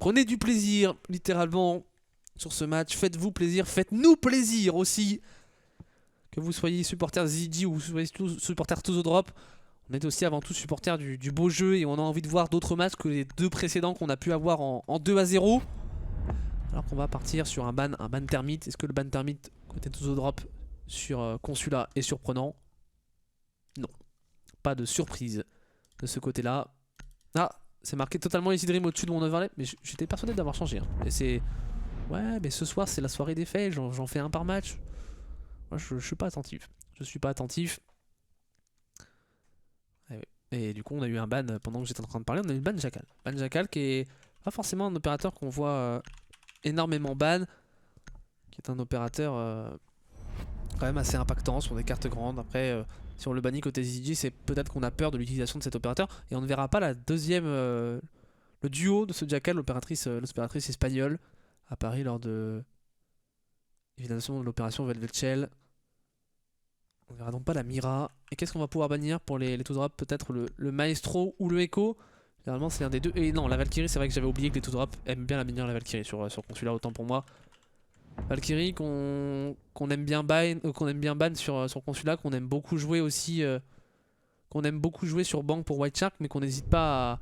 Prenez du plaisir, littéralement, sur ce match. Faites-vous plaisir, faites-nous plaisir aussi. Que vous soyez supporters ZG ou vous soyez supporters Tozo Drop, on est aussi avant tout supporters du beau jeu et on a envie de voir d'autres matchs que les deux précédents qu'on a pu avoir en 2-0. Alors qu'on va partir sur un ban termite. Est-ce que le ban termite côté Tozo Drop sur Consulat est surprenant? Non. Pas de surprise de ce côté-là. Ah, c'est marqué totalement Easy Dream au-dessus de mon overlay, mais j'étais persuadé d'avoir changé. Hein. Et c'est... Ouais, mais ce soir c'est la soirée des faits, j'en fais un par match. Moi je suis pas attentif. Je suis pas attentif. Et du coup on a eu un ban pendant que j'étais en train de parler, on a eu le ban Jackal. Ban Jackal qui est pas forcément un opérateur qu'on voit énormément ban. Qui est un opérateur quand même assez impactant sur des cartes grandes. Après si on le bannit côté ZG, c'est peut-être qu'on a peur de l'utilisation de cet opérateur. Et on ne verra pas la deuxième... le duo de ce Jackal, l'opératrice espagnole, à Paris lors de... évidemment de l'opération Velvet Shell. On verra donc pas la Mira. Et qu'est-ce qu'on va pouvoir bannir pour les two drop? Peut-être le Maestro ou le Echo. Généralement c'est l'un des deux. Et non, la Valkyrie, c'est vrai que j'avais oublié que les two drop aiment bien la bannir la Valkyrie sur Consulat, autant pour moi. Valkyrie qu'on aime bien ban sur Consulat, qu'on aime beaucoup jouer aussi. Qu'on aime beaucoup jouer sur Bank pour White Shark, mais qu'on n'hésite pas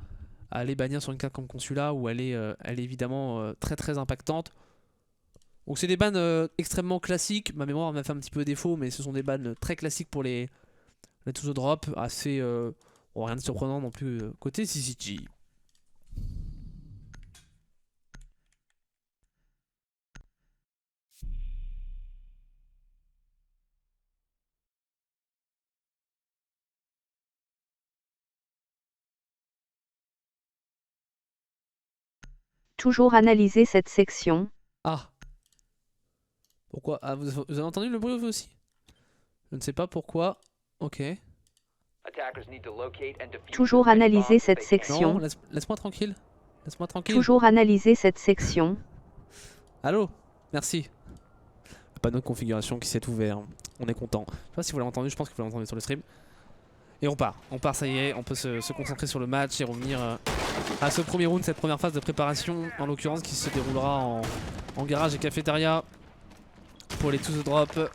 à aller bannir sur une carte comme Consulat où elle est évidemment très impactante. Donc c'est des bans extrêmement classiques, ma mémoire m'a fait un petit peu défaut, mais ce sont des bans très classiques pour les Tozo Drop, assez... bon, rien de surprenant non plus côté CCG. Toujours analyser cette section. Ah. Pourquoi? Ah, vous avez entendu le bruit vous aussi? Je ne sais pas pourquoi. Ok. Toujours analyser cette section. Non, laisse-moi tranquille. Laisse-moi tranquille. Toujours analyser cette section. Allô? Merci. Le panneau de configuration qui s'est ouvert. On est content. Je sais pas si vous l'avez entendu, je pense que vous l'avez entendu sur le stream. Et on part, ça y est, on peut se concentrer sur le match et revenir à ce premier round, cette première phase de préparation, en l'occurrence qui se déroulera en garage et cafétéria pour les Tozo Drop.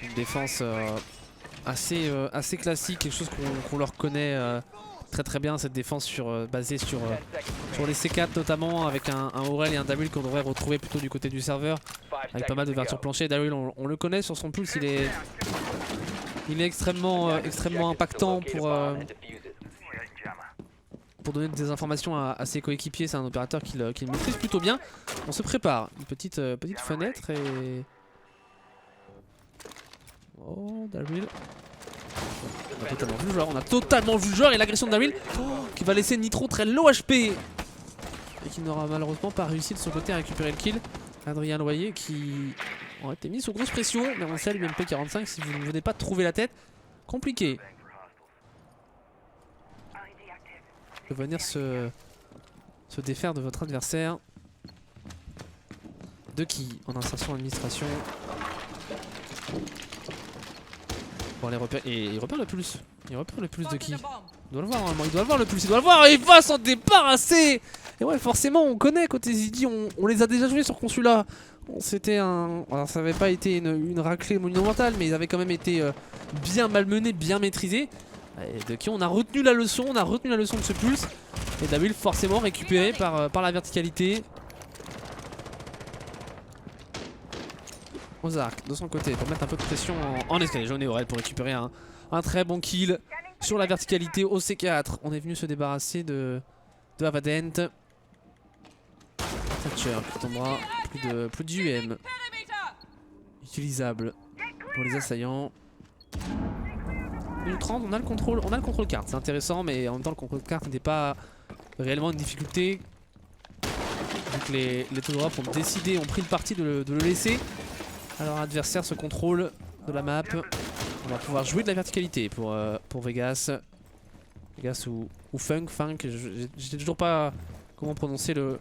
Une défense assez classique, quelque chose qu'on leur connaît très bien, cette défense basée sur les C4 notamment, avec un Aurel et un Daryl qu'on devrait retrouver plutôt du côté du serveur, avec pas mal d'ouverture plancher. Daryl on le connaît sur son pulse, il est extrêmement impactant pour donner des informations à ses coéquipiers. C'est un opérateur qu'il maîtrise plutôt bien. On se prépare, une petite fenêtre et... Oh, Daryl. On a totalement vu le joueur et l'agression de Daryl qui va laisser Nitro très low HP et qui n'aura malheureusement pas réussi de son côté à récupérer le kill. Adrien Loyer qui aurait été mis sous grosse pression, mais on sait l'UMP 45 si vous ne venez pas de trouver la tête, compliqué de venir se défaire de votre adversaire. De qui en insertion administration. Pour les repérer. Et il repère le plus. Il repère le plus de qui? Il doit le voir normalement, il doit le voir le plus, il doit le voir et il va s'en débarrasser. Et ouais, forcément on connaît côté Zidi, on les a déjà joués sur Consulat. C'était un... Alors ça n'avait pas été une raclée monumentale, mais ils avaient quand même été bien malmenés, bien maîtrisés. Et de qui on a retenu la leçon, de ce pulse. Et Daryl forcément récupéré par la verticalité. Ozark de son côté pour mettre un peu de pression en escalier jaune et Aurel pour récupérer un très bon kill sur la verticalité au C4. On est venu se débarrasser de Avadent. Thatcher qui tombera, plus d'UM utilisable pour les assaillants. 1:30, on a le contrôle carte, c'est intéressant, mais en même temps le contrôle carte n'était pas réellement une difficulté. Donc les Tozo Drop ont pris le parti de le laisser à leur adversaire, ce contrôle de la map. On va pouvoir jouer de la verticalité pour Vegas. Vegas ou Funk, je sais toujours pas comment prononcer le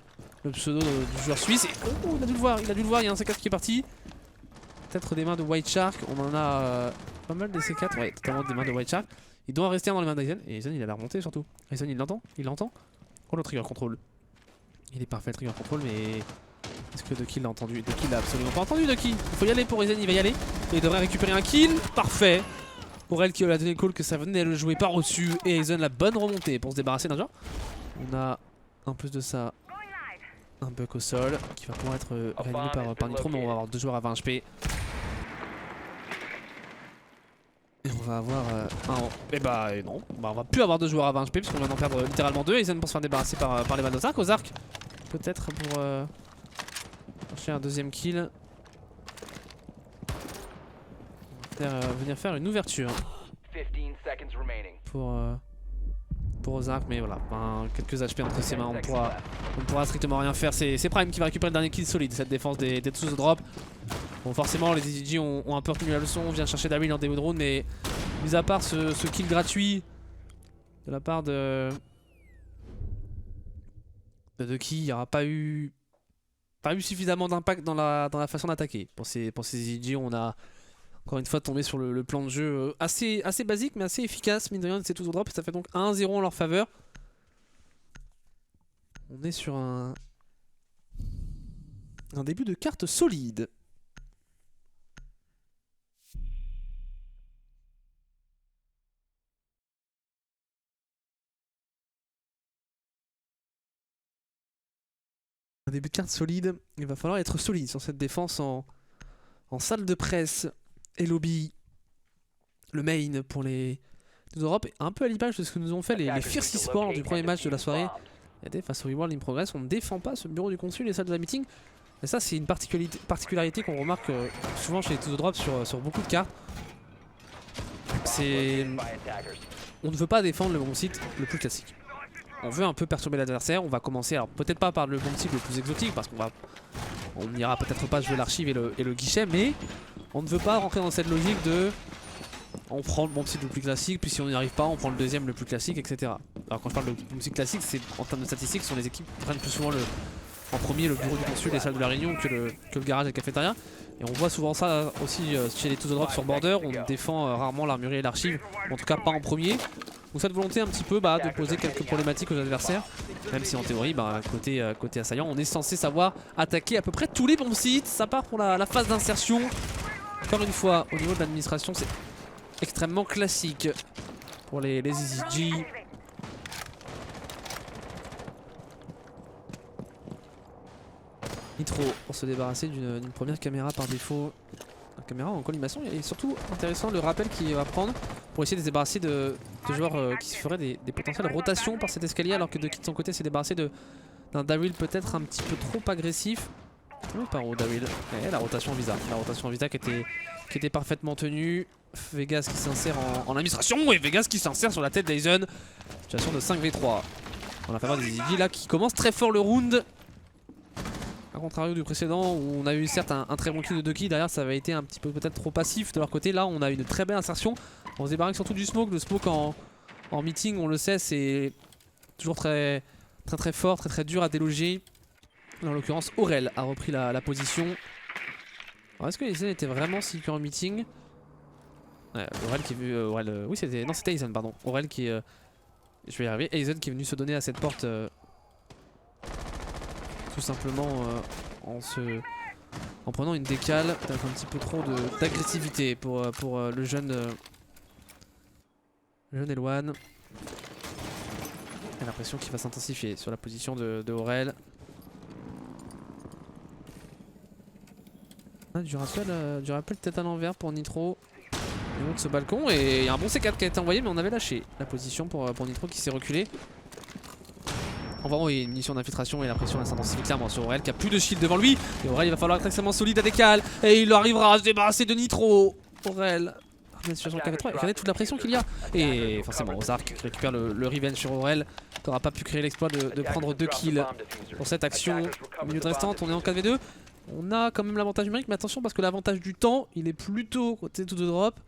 pseudo du joueur suisse. Et, oh, il a dû le voir, il y a un C4 qui est parti. Peut-être des mains de White Shark, on en a pas mal des C4, ouais, totalement des mains de White Shark. Il doit en rester un dans les mains d'Aizen, et Aizen il a la remontée surtout. Aizen il l'entend. Oh le trigger contrôle. Il est parfait, le trigger control, mais est-ce que Ducky l'a entendu? Ducky l'a absolument pas entendu, Ducky. Il faut y aller pour Aizen, il va y aller. Et il devrait récupérer un kill. Parfait. Pour elle qui a donné le call que ça venait le jouer par-dessus. Et Aizen, la bonne remontée pour se débarrasser d'un joueur. On a en plus de ça un buck au sol qui va pouvoir être réanimé par Nitro, mais on va avoir 2 joueurs à 20 HP. Et on va avoir et bah non, bah, on va plus avoir 2 joueurs à 20 HP puisqu'on vient d'en perdre littéralement 2. Aizen pour se faire débarrasser par les balles d'Ozark. Ozark peut-être pour chercher un deuxième kill. On va venir faire une ouverture pour Ozark, mais voilà, quelques HP entre ses mains, on ne pourra strictement rien faire. C'est Prime qui va récupérer le dernier kill solide, cette défense des Tsuzo Drop. Bon, forcément, les EZG ont un peu retenu la leçon, on vient chercher Daryl en démo drone, mais mis à part ce kill gratuit de la part de Ducky, il n'y aura pas eu suffisamment d'impact dans la façon d'attaquer. Pour ces EZG, on a encore une fois tombé sur le plan de jeu assez basique mais assez efficace, mine de rien, c'est tout au drop. Ça fait donc 1-0 en leur faveur. On est sur un début de carte solide. Un début de carte solide, il va falloir être solide sur cette défense en salle de presse et lobby. Le main pour les Europe, un peu à l'image de ce que nous ont fait les Fierce Esports du premier match de la soirée. Regardez, face au WeWorld in Progress, on ne défend pas ce bureau du consul et les salles de la meeting. Et ça, c'est une particularité qu'on remarque souvent chez les Tsuzo Drop sur beaucoup de cartes. On ne veut pas défendre le bomb site le plus classique. On veut un peu perturber l'adversaire. On va commencer, alors peut-être pas par le bomb site le plus exotique, parce qu'on n'ira peut-être pas jouer l'archive et le guichet, mais on ne veut pas rentrer dans cette logique de on prend le bomb site le plus classique, puis si on n'y arrive pas, on prend le deuxième le plus classique, etc. Alors quand je parle de bomb site classique, c'est en termes de statistiques, ce sont les équipes qui prennent plus souvent en premier le bureau du consul, les salles de la réunion que le garage et la cafétéria. Et on voit souvent ça aussi chez les Tsuzo Drop sur Border, on défend rarement l'armurerie et l'archive, en tout cas pas en premier. Donc cette volonté un petit peu de poser quelques problématiques aux adversaires, même si en théorie, côté assaillant, on est censé savoir attaquer à peu près tous les bombs sites. Ça part pour la phase d'insertion. Encore une fois, au niveau de l'administration, c'est extrêmement classique pour les EZG. Nitro pour se débarrasser d'une première caméra par défaut. Une caméra en collimation, et surtout intéressant le rappel qu'il va prendre pour essayer de se débarrasser de joueurs qui se feraient des potentielles rotations par cet escalier, alors que Ducky de son côté s'est débarrassé d'un Daryl peut-être un petit peu trop agressif. Non, pas au Daryl. La rotation en visa. La rotation en visa qui était parfaitement tenue. Vegas qui s'insère en administration, et Vegas qui s'insère sur la tête d'Aizen. Situation de 5v3 en la faveur des EZG là, qui commence très fort le round. A contrario du précédent où on a eu certes un très bon kill de Ducky, derrière ça avait été un petit peu peut-être trop passif de leur côté. Là on a une très belle insertion, on se débarrasse surtout du smoke. Le smoke en meeting, on le sait, c'est toujours très fort, très dur à déloger. En l'occurrence Aurel a repris la position. Alors est-ce que Aizen était vraiment si en meeting? Ouais, Aurel qui est vu, oui c'était Aizen pardon. Aurel qui je vais y arriver. Aizen qui est venu se donner à cette porte tout simplement en prenant une décale, peut-être un petit peu trop d'agressivité pour le jeune Elwan. J'ai l'impression qu'il va s'intensifier sur la position de Aurel. Du rappel tête à l'envers pour Nitro. Il monte ce balcon et il y a un bon C4 qui a été envoyé, mais on avait lâché la position pour Nitro qui s'est reculé. On va envoyer une munition d'infiltration et la pression s'intensifie clairement sur Aurel qui a plus de shield devant lui. Et Aurel il va falloir être extrêmement solide à décale. Et il arrivera à se débarrasser de Nitro. Aurel. La situation de KV3, regardez toute la pression qu'il y a. Et forcément Ozark qui récupère le revenge sur Aurel, qui n'aura pas pu créer l'exploit de prendre 2 kills pour cette action. Minute restante, on est en 4v2. On a quand même l'avantage numérique, mais attention parce que l'avantage du temps il est plutôt côté Tsuzo Drop.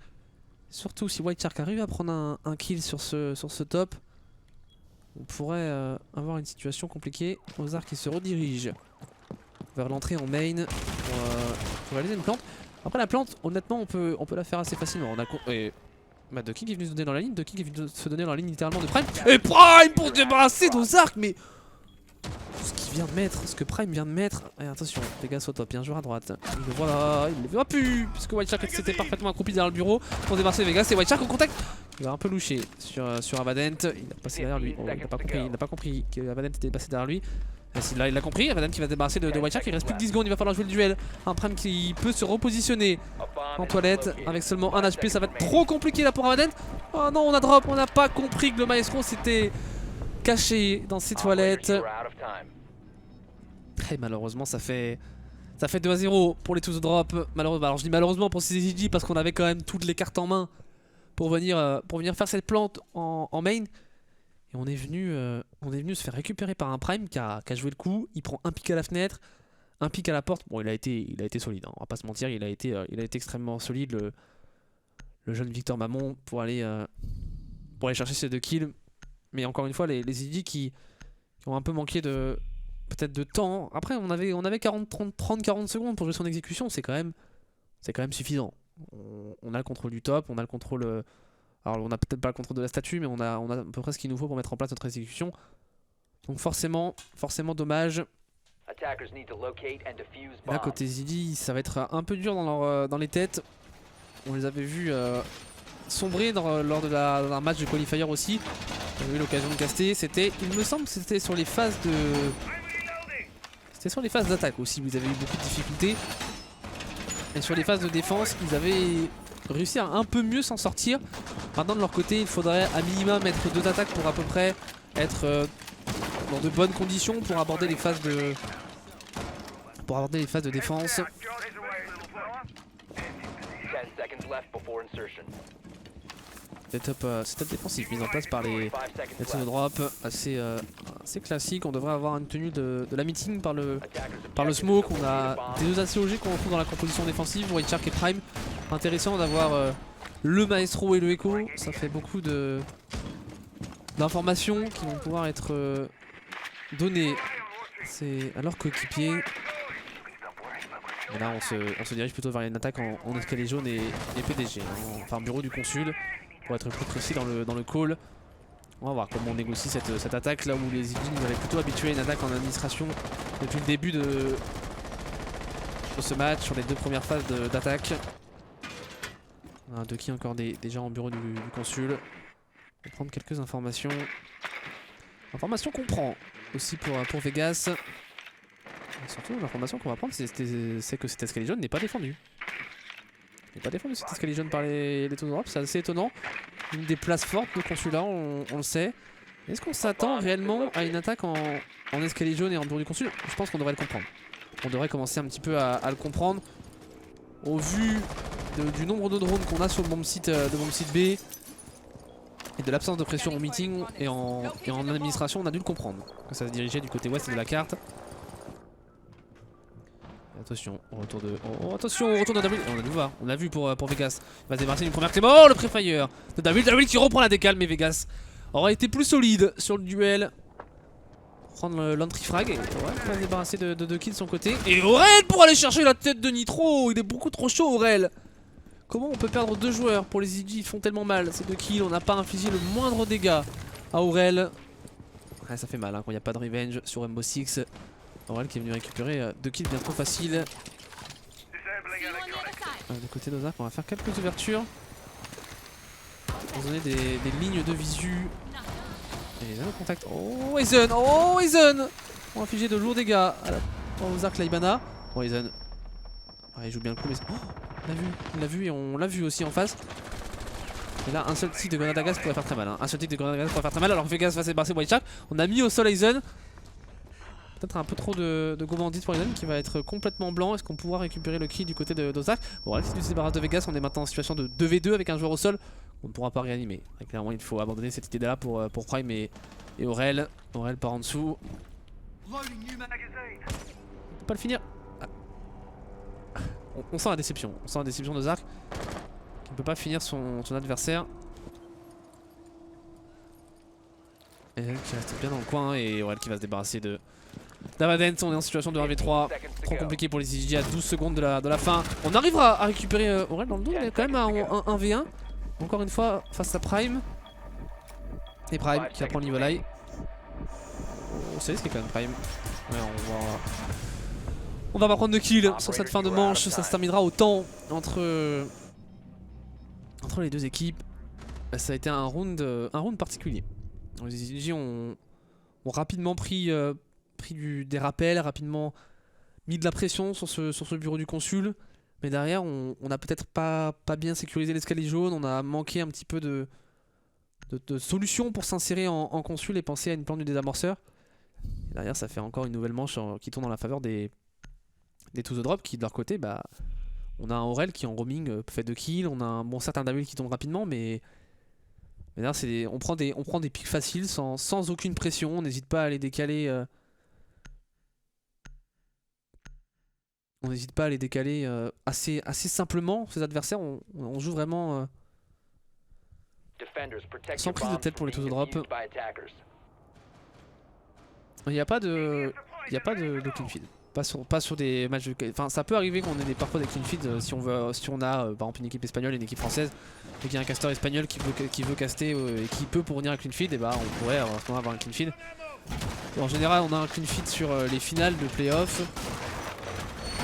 Surtout si White Shark arrive à prendre un kill sur ce top, on pourrait avoir une situation compliquée. Ozark qui se redirige vers l'entrée en main pour réaliser une plante. Après la plante, honnêtement, on peut la faire assez facilement. On a Ducky qui est venu se donner dans la ligne. Ducky qui est venu se donner dans la ligne littéralement de Prime. Et Prime pour se débarrasser d'Ozark, mais tout ce qui vient de mettre, ce que Prime vient de mettre. Et attention, Vegas au top, bien joué à droite. Il le voit là, il le voit plus, puisque White Shark s'était parfaitement accroupi derrière le bureau pour débarrasser Vegas. Et White Shark au contact. Il va un peu loucher sur Avadent. Il a passé derrière lui. Oh, il n'a pas compris que Avadent était passé derrière lui. Là, il l'a compris, Avadent qui va se débarrasser de White Shark. Il reste plus que 10 secondes, il va falloir jouer le duel. Un Prime qui peut se repositionner en toilette avec seulement 1 HP. Ça va être trop compliqué là pour Avadent. Oh non, on a drop, on n'a pas compris que le Maestro s'était caché dans ses toilettes. Et malheureusement ça fait 2-0 pour les tous drop. Malheureusement, alors je dis malheureusement pour CZG parce qu'on avait quand même toutes les cartes en main pour venir faire cette plante en main. Et on est venu se faire récupérer par un Prime qui a joué le coup. Il prend un pic à la fenêtre, un pic à la porte. Bon, il a été solide, hein, on va pas se mentir, il a été extrêmement solide le jeune Victor Mamon pour aller chercher ces 2 kills. Mais encore une fois, les ZG qui ont un peu manqué peut-être de temps. Après, on avait 30-40 secondes pour jouer son exécution. C'est quand même suffisant. On a le contrôle du top, on a le contrôle. Alors, on a peut-être pas le contrôle de la statue, mais on a à peu près ce qu'il nous faut pour mettre en place notre exécution. Donc, forcément dommage. Et là, côté ZD, ça va être un peu dur dans les têtes. On les avait vus sombrer lors d'un match de qualifier aussi. On a eu l'occasion de caster. Il me semble que c'était sur les phases de. C'était sur les phases d'attaque aussi, vous avez eu beaucoup de difficultés. Et sur les phases de défense, ils avaient réussi à un peu mieux s'en sortir. Maintenant de leur côté, il faudrait à minima mettre 2 attaques pour à peu près être dans de bonnes conditions pour aborder les phases de défense. Setup défensif mis en place par les drop assez classique. On devrait avoir une tenue de la meeting par le smoke. On a des 2 ACOG qu'on retrouve dans la composition défensive, White Shark et Prime. Intéressant d'avoir le Maestro et le Echo. Ça fait beaucoup d'informations qui vont pouvoir être données à leurs coéquipiers. Et là on se dirige plutôt vers une attaque en escalier jaune et PDG, hein, enfin bureau du consul. Pour être plus précis dans le call. On va voir comment on négocie cette attaque là où les Ziggy nous avaient plutôt habitué à une attaque en administration depuis le début de ce match sur les 2 premières phases d'attaque. On a Ducky encore déjà en bureau du consul. On va prendre quelques informations. Informations qu'on prend aussi pour Vegas. Et surtout l'information qu'on va prendre c'est que cet escalier jaune n'est pas défendu. Il n'est pas défendu cet escalier jaune par les taux d'Europe, c'est assez étonnant. Une des places fortes de consulat, on le sait. Est-ce qu'on s'attend réellement à une attaque en escalier jaune et en bureau du consul? Je pense qu'on devrait le comprendre. On devrait commencer un petit peu à le comprendre. Au vu du nombre de drones qu'on a sur le bomb site B et de l'absence de pression au meeting et en administration, on a dû le comprendre. Que ça se dirigeait du côté ouest de la carte. Attention, au retour de. Oh, attention, au retour de David. On a dû voir, on l'a vu pour Vegas. Il va se débarrasser d'une première clé. Oh, le pré-fire de David. David qui reprend la décale, mais Vegas aura été plus solide sur le duel. Prendre l'entry frag. Et ouais, il va se débarrasser de 2 kills de son côté. Et Aurel pour aller chercher la tête de Nitro. Il est beaucoup trop chaud, Aurel. Comment on peut perdre 2 joueurs pour les ZG? Ils font tellement mal. Ces 2 kills, on n'a pas infligé le moindre dégât à Aurel. Ouais, ça fait mal hein, quand il n'y a pas de revenge sur Rainbow Six. Aurel qui est venu récupérer 2 kills bien trop faciles. Du côté d'Ozark, on va faire quelques ouvertures pour donner des lignes de visu. Et là, le contact. Oh, Aizen! Oh, Aizen! On va infliger de lourds dégâts à Ozark Laibana. Oh, Aizen. Ah, il joue bien le coup, mais. Oh, il l'a vu et on l'a vu aussi en face. Et là, un seul tic de grenade à gaz pourrait faire très mal. Hein. Un seul tic de grenade à gaz pourrait faire très mal. Alors que Vegas va se débarrasser White Shark. On a mis au sol Aizen. Peut-être un peu trop de go bandit pour Aizen qui va être complètement blanc. Est-ce qu'on pourra récupérer le kill du côté d'Ozark? Bon, si tu te débarrasses de Vegas, on est maintenant en situation de 2v2 avec un joueur au sol. On ne pourra pas réanimer. Et clairement, il faut abandonner cette idée là pour Prime et Aurel. Aurel par en dessous. On peut pas le finir. Ah. On sent la déception. On sent la déception d'Ozark qui ne peut pas finir son adversaire. Et qui reste bien dans le coin et Aurel qui va se débarrasser de Davadent. On est en situation de 1v3, trop compliqué pour les ZG à 12 secondes de la fin. On arrivera à récupérer Aurel dans le dos, il est quand même à 1v1. Encore une fois face à Prime. Et Prime qui va prendre l'Evil Eye. c'est qui est quand même prime. Ouais, on va pas prendre de kill sur cette fin de manche. Ça se terminera au temps entre les deux équipes. Ça a été un round particulier. Les EZG ont rapidement pris des rappels, rapidement mis de la pression sur ce bureau du consul. Mais derrière, on a peut-être pas bien sécurisé l'escalier jaune. On a manqué un petit peu de solutions pour s'insérer en consul et penser à une plante du désamorceur. Et derrière, ça fait encore une nouvelle manche qui tourne dans la faveur des To The Drop qui, de leur côté, bah, on a un Aurel qui en roaming fait 2 kills. On a un bon certain Daryl qui tombe rapidement, mais là, on prend des pics faciles sans aucune pression. On n'hésite pas à les décaler. On n'hésite pas à les décaler assez simplement. Ces adversaires, on joue vraiment sans prise de tête pour les To The Drop. Il n'y a pas de clean feed. Pas sur des matchs de... Enfin, ça peut arriver qu'on ait parfois des clean feeds si on a par exemple une équipe espagnole et une équipe française et qu'il y a un caster espagnol qui veut caster et qui peut pourvenir un clean feed, et bah on pourrait à ce moment avoir un clean feed. Et en général, on a un clean feed sur les finales de playoff,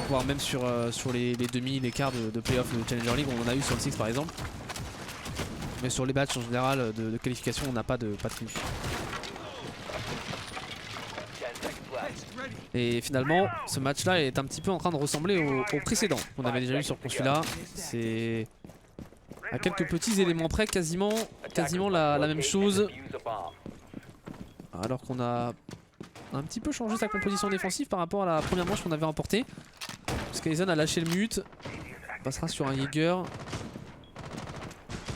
voire même sur les demi, les quarts de playoff de Challenger League. On en a eu sur le 6 par exemple. Mais sur les matchs en général de qualification, on n'a pas de clean feed. Et finalement, ce match-là est un petit peu en train de ressembler au précédent qu'on avait déjà eu sur Consulat. C'est à quelques petits éléments près, quasiment la même chose. Alors qu'on a un petit peu changé sa composition défensive par rapport à la première manche qu'on avait remportée. Skyzen a lâché le mute. On passera sur un Jaeger.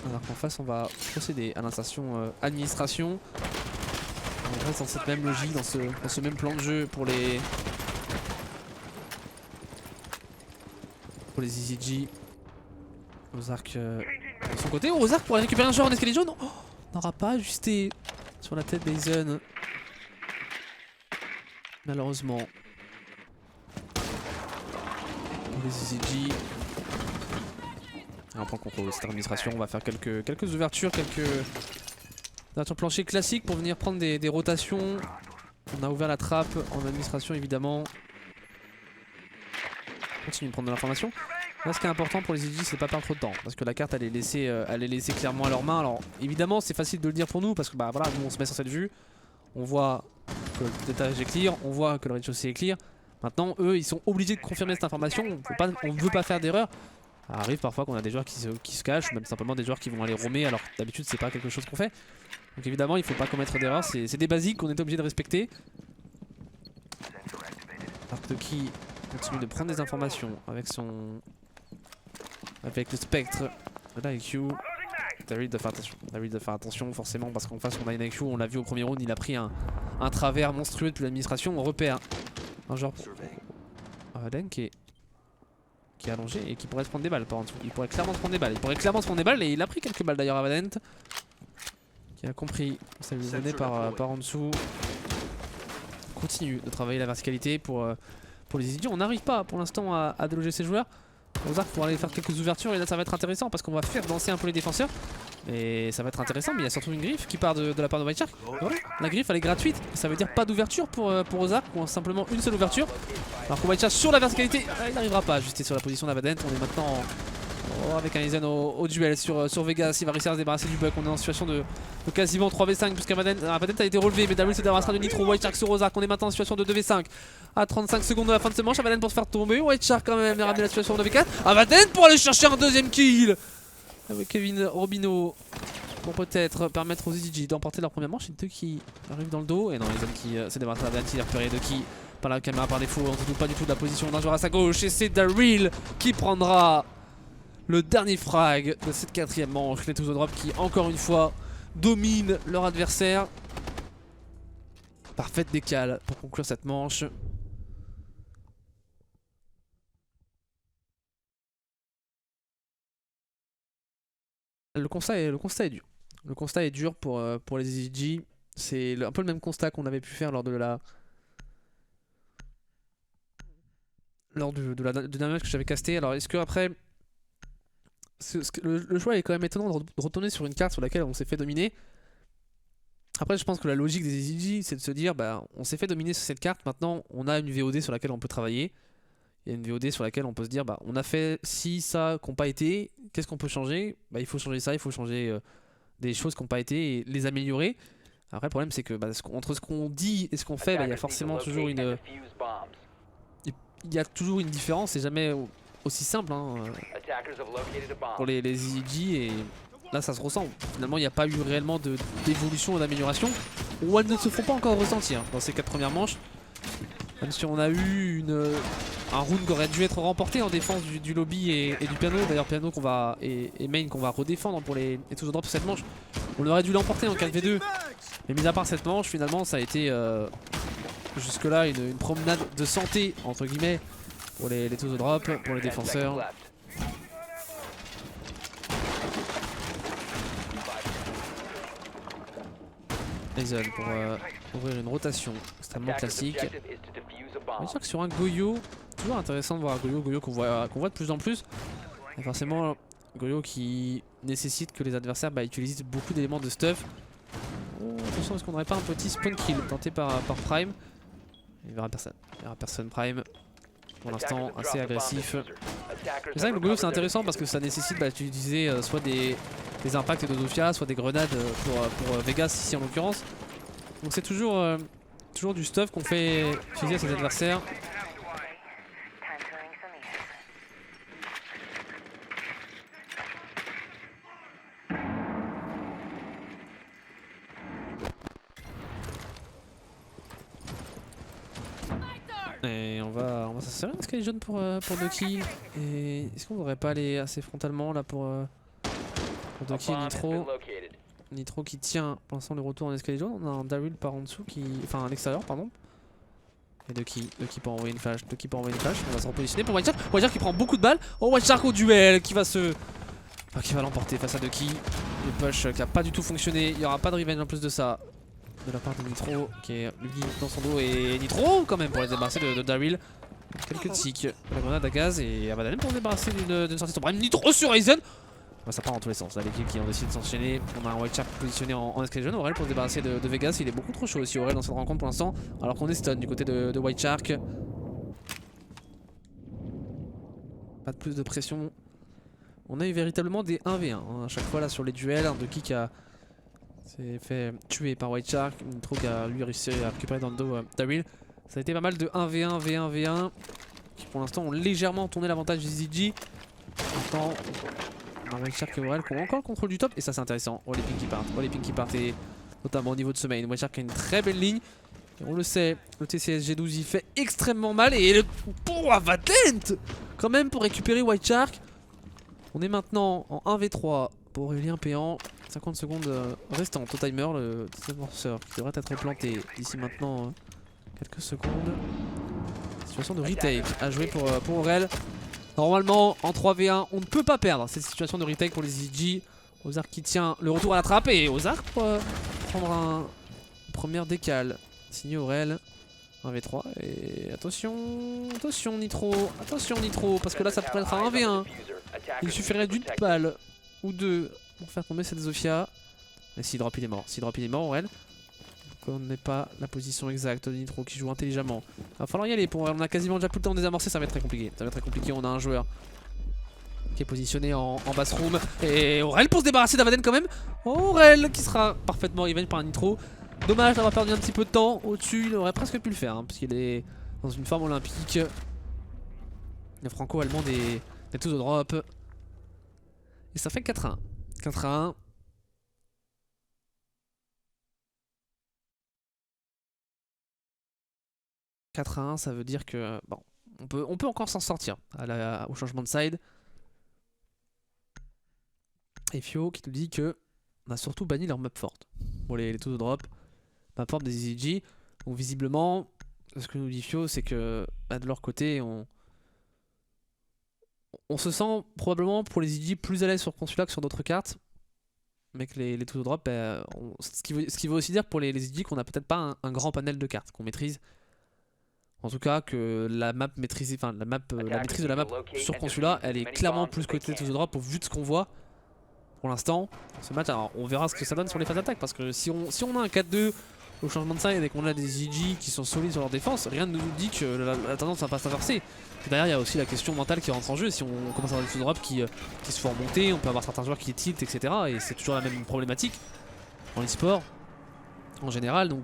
Alors qu'en face, on va procéder à l'insertion administration. On reste dans cette même logique, dans ce même plan de jeu pour les EZG. Ozark de son côté. Oh, Ozark pour aller récupérer un joueur en escalier jaune. Oh, on n'aura pas ajusté sur la tête d'Aizen. Malheureusement. Pour les EZG. On prend contrôle de cette administration. On va faire quelques ouvertures, quelques plancher classique pour venir prendre des rotations. On a ouvert la trappe en administration évidemment. On continue de prendre de l'information. Là, ce qui est important pour les EG, c'est de pas perdre trop de temps, parce que la carte elle est laissée clairement à leurs mains. Alors évidemment c'est facile de le dire pour nous, parce que bah voilà, nous on se met sur cette vue, on voit que l'étage est clear, on voit que le rez-de-chaussée est clear. Maintenant eux ils sont obligés de confirmer cette information, on ne veut pas faire d'erreur. Ça arrive parfois qu'on a des joueurs qui se cachent, ou même simplement des joueurs qui vont aller roamer, alors que d'habitude c'est pas quelque chose qu'on fait. Donc évidemment il faut pas commettre d'erreur, c'est des basiques qu'on est obligé de respecter. Arctoki continue de prendre des informations avec le spectre de l'IQ. Daryl doit faire attention forcément, parce qu'en face on a une IQ, on l'a vu au premier round, il a pris un travers monstrueux depuis l'administration. On repère un joueur Avaden qui est allongé et qui pourrait se prendre des balles par en dessous. Il pourrait clairement se prendre des balles, et il a pris quelques balles d'ailleurs Avadent, qui a compris que ça lui venait par en dessous. On continue de travailler la verticalité pour les idiots. On n'arrive pas pour l'instant à déloger ces joueurs. Ozark pour aller faire quelques ouvertures, et là ça va être intéressant parce qu'on va faire danser un peu les défenseurs. Et ça va être intéressant, mais il y a surtout une griffe qui part de la part de White Shark. Voilà, la griffe elle est gratuite, ça veut dire pas d'ouverture pour Ozark, ou simplement une seule ouverture. Alors que White Shark sur la verticalité, il n'arrivera pas à ajuster sur la position d'Avadent. On est maintenant avec un Aizen au duel sur Vegas. Il va réussir à se débarrasser du bug. On est en situation de quasiment 3v5 puisqu'Avadent a été relevé, mais Daryl se débarrassera de Nitro. White Shark sur Ozark. On est maintenant en situation de 2v5 à 35 secondes de la fin de ce manche. Avadent pour se faire tomber. White Shark quand même a ramené la situation en 2v4. Avadent pour aller chercher un deuxième kill avec Kevin Robino, pour peut-être permettre aux EZG d'emporter leur première manche. Et deux qui arrivent dans le dos. Et non, les hommes qui se débarrassent d'Avadent. Il est repéré de qui par la caméra par défaut. On ne se doute pas du tout de la position d'un joueur à sa gauche. Et c'est Daryl qui prendra le dernier frag de cette quatrième manche. Les To The Drop qui encore une fois dominent leur adversaire. Parfaite décale pour conclure cette manche. Le constat est dur. Le constat est dur pour les EZG. C'est un peu le même constat qu'on avait pu faire lors du dernier match que j'avais casté. Alors est-ce que après le choix est quand même étonnant de retourner sur une carte sur laquelle on s'est fait dominer. Après, je pense que la logique des EZG, c'est de se dire, bah, on s'est fait dominer sur cette carte, maintenant on a une VOD sur laquelle on peut travailler. Il y a une VOD sur laquelle on peut se dire, bah, on a fait ci, ça, qui n'ont pas été, qu'est-ce qu'on peut changer? Bah, il faut changer ça, il faut changer des choses qui n'ont pas été et les améliorer. Après, le problème, c'est que bah, entre ce qu'on dit et ce qu'on fait, bah, il y a forcément toujours une, il y a toujours une différence, c'est jamais aussi simple hein, pour les EZG et là ça se ressent. Finalement, il n'y a pas eu réellement d'évolution ou d'amélioration, ou elles ne se font pas encore ressentir dans ces 4 premières manches. Même si on a eu un round qui aurait dû être remporté en défense du lobby et du piano. D'ailleurs, piano qu'on va et main qu'on va redéfendre pour les tous drops cette manche. On aurait dû l'emporter en 4v2. Mais mis à part cette manche, finalement, ça a été jusque-là une promenade de santé, entre guillemets, pour les tous drops, pour les défenseurs. Aizen pour ouvrir une rotation extrêmement classique. On va dire que sur un Goyo, toujours intéressant de voir un Goyo qu'on voit de plus en plus. Et forcément, Goyo qui nécessite que les adversaires utilisent beaucoup d'éléments de stuff. Oh, attention, est-ce qu'on n'aurait pas un petit spawn kill tenté par Prime? Il verra personne. Il verra personne Prime. Pour l'instant, assez agressif. C'est vrai que le Goyo c'est intéressant parce que ça nécessite d'utiliser soit des impacts de Zofia, soit des grenades pour Vegas ici en l'occurrence. Donc c'est toujours du stuff qu'on fait utiliser à ses adversaires. Et on va s'assurer un escalier jaune pour Doki. Et est-ce qu'on voudrait pas aller assez frontalement là pour Doki et Nitro? Nitro qui tient pour l'instant le retour en escalier jaune. On a un Daryl par en dessous qui. Enfin à l'extérieur pardon. Et Doki pour envoyer une flash. Doki pour envoyer une flash. On va se repositionner pour White Shark. White Shark qui prend beaucoup de balles. Oh White Shark au duel qui va l'emporter face à Doki. Le push qui a pas du tout fonctionné. Il n'y aura pas de revenge en plus de ça. De la part de Nitro qui est lui dans son dos et Nitro quand même pour les débarrasser de Daryl. Quelques tics, la grenade à gaz et Avadalem pour se débarrasser d'une sortie sombre. Nitro sur Aizen. Ça part dans tous les sens, là les kills qui ont décidé de s'enchaîner. On a un White Shark positionné en escalier jaune. Aurel pour se débarrasser de Vegas, il est beaucoup trop chaud aussi Aurel dans cette rencontre pour l'instant. Alors qu'on est stun du côté de White Shark. Pas de plus de pression. On a eu véritablement des 1v1 hein, à chaque fois là sur les duels. Un Doki qui s'est fait tuer par White Shark. Nitro qui a lui réussi à récupérer dans le dos Daryl. Ça a été pas mal de 1v1, V1, V1 qui pour l'instant ont légèrement tourné l'avantage des ZG. Pourtant, on a White Shark et Aurel qui ont encore le contrôle du top et ça c'est intéressant. Oh les pings qui partent et notamment au niveau de ce main. White Shark a une très belle ligne. Et on le sait, le TCS G12 il fait extrêmement mal et le Avadent quand même pour récupérer White Shark. On est maintenant en 1v3 pour Aurélien Péant. 50 secondes restantes au timer, le lanceur qui devrait être planté d'ici maintenant quelques secondes. Situation de retake à jouer pour Aurel. Normalement en 3v1 on ne peut pas perdre cette situation de retake pour les ZG. Ozark qui tient le retour à la trappe et Ozark pour prendre un première décale. Signé Aurel. 1v3 et attention Nitro, parce que là ça pourrait être un 1v1. Il suffirait d'une balle ou deux pour faire tomber cette Zofia. Mais si drop il est mort, Aurel. Donc on n'est pas la position exacte de Nitro qui joue intelligemment. Il va falloir y aller, on a quasiment déjà plus le temps de désamorcer, ça va être très compliqué. On a un joueur qui est positionné en bass room. Et Aurel pour se débarrasser d'Avaden quand même. Aurel qui sera parfaitement revenge par un Nitro. Dommage d'avoir perdu un petit peu de temps au-dessus, il aurait presque pu le faire, hein, puisqu'il est dans une forme olympique. Le franco-allemand des tous au drop. Et ça fait 4-1. 4-1. Ça veut dire que bon, on peut encore s'en sortir au changement de side. Et Fio qui nous dit que on a surtout banni leur map forte. Bon les tous au drop. Map forte des EZG. Donc visiblement, ce que nous dit Fio, c'est que de leur côté, on se sent probablement pour les EZG plus à l'aise sur Consula que sur d'autres cartes. Mais que les tous au drop, ce qui veut aussi dire pour les EZG qu'on a peut-être pas un grand panel de cartes qu'on maîtrise. En tout cas que la map maîtrisée, enfin la maîtrise de la map sur Consula, elle est clairement plus côté tous au drop au vu de ce qu'on voit. pour l'instant. Ce match, alors, on verra ce que ça donne sur les phases d'attaque parce que si on a un 4-2 au changement de side et qu'on a des EG qui sont solides sur leur défense, rien ne nous dit que la tendance va pas s'inverser. Derrière, il y a aussi la question mentale qui rentre en jeu. Si on commence à avoir des sous-drops qui se font remonter, on peut avoir certains joueurs qui tilt, etc. Et c'est toujours la même problématique en e-sport en général. Donc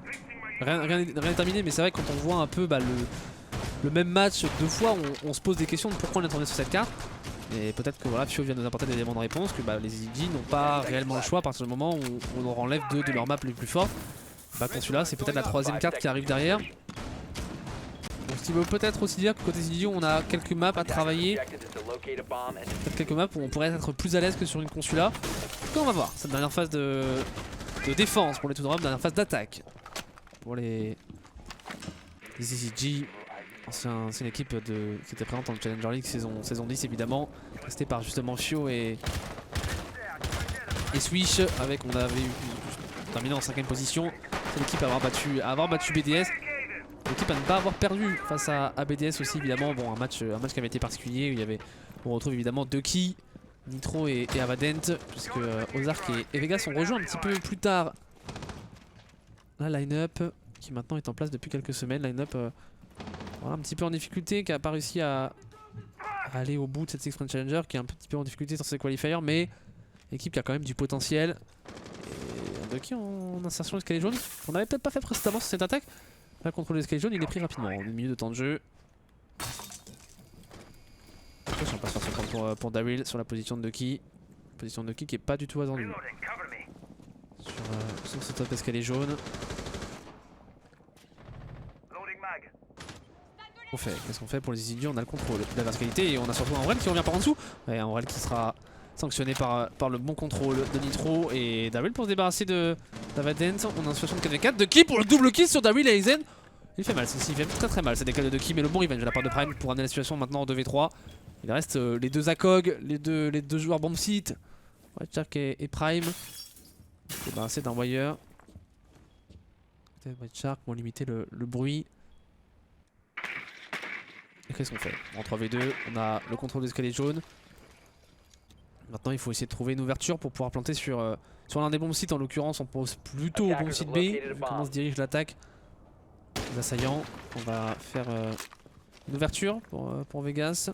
rien n'est terminé, mais c'est vrai que quand on voit un peu le même match deux fois, on se pose des questions de pourquoi on est tourné sur cette carte. Et peut-être que voilà, Fio vient nous apporter des éléments de réponse, que les EG n'ont pas réellement le choix à partir du moment où on leur enlève deux de leurs maps les plus fortes. Consulat, c'est peut-être la troisième carte qui arrive derrière. Donc ce qui veut peut-être aussi dire que côté EG, on a quelques maps à travailler. Peut-être quelques maps où on pourrait être plus à l'aise que sur une Consulat. En tout cas, on va voir cette dernière phase de défense pour les tout drops, dernière phase d'attaque pour les EG. Ancienne équipe qui était présente dans le Challenger League saison 10 évidemment, restée par justement Fio et Swish, avec on avait terminé en 5ème position. C'est l'équipe à avoir battu BDS. L'équipe à ne pas avoir perdu face à BDS aussi évidemment. Bon, un match qui avait été particulier où on retrouve évidemment Ducky, Nitro et Avadent, puisque Ozark et Vegas ont rejoint un petit peu plus tard la line-up qui maintenant est en place depuis quelques semaines. Line-up voilà, un petit peu en difficulté, qui n'a pas réussi à aller au bout de cette Six Friends Challenger, qui est un petit peu en difficulté sur ses qualifiers, mais équipe qui a quand même du potentiel. Et un Ducky en insertion escalier jaune, on n'avait peut-être pas fait précédemment sur cette attaque. Là, contrôle l'escalier jaune, il est pris rapidement en une minute de temps de jeu. On passe par son compte pour Daryl sur la position de Ducky. Position de Ducky qui est pas du tout attendue sur ce top escalier jaune. Qu'est-ce qu'on fait pour les idiots? On a le contrôle de la verticalité et on a surtout un Aurel qui revient par en dessous. Et un Aurel qui sera sanctionné par le bon contrôle de Nitro et Daryl pour se débarrasser d'Avadent. On a une situation de 4v4. Ducky pour le double kill sur Daryl et Aizen. Il fait mal, il fait très mal, c'est des cas de Ducky, mais le bon revenge de la part de Prime pour amener la situation maintenant en 2v3. Il reste les deux ACOG, les deux joueurs bomb site, White Shark et Prime. Débarrasser d'un wire. White Shark pour limiter le bruit. Et qu'est-ce qu'on fait? En 3v2, on a le contrôle d'escalier jaune. Maintenant il faut essayer de trouver une ouverture pour pouvoir planter sur l'un des bombes sites. En l'occurrence on pose plutôt au bomb site B. Vu comment se dirige l'attaque des assaillants. On va faire une ouverture pour Vegas.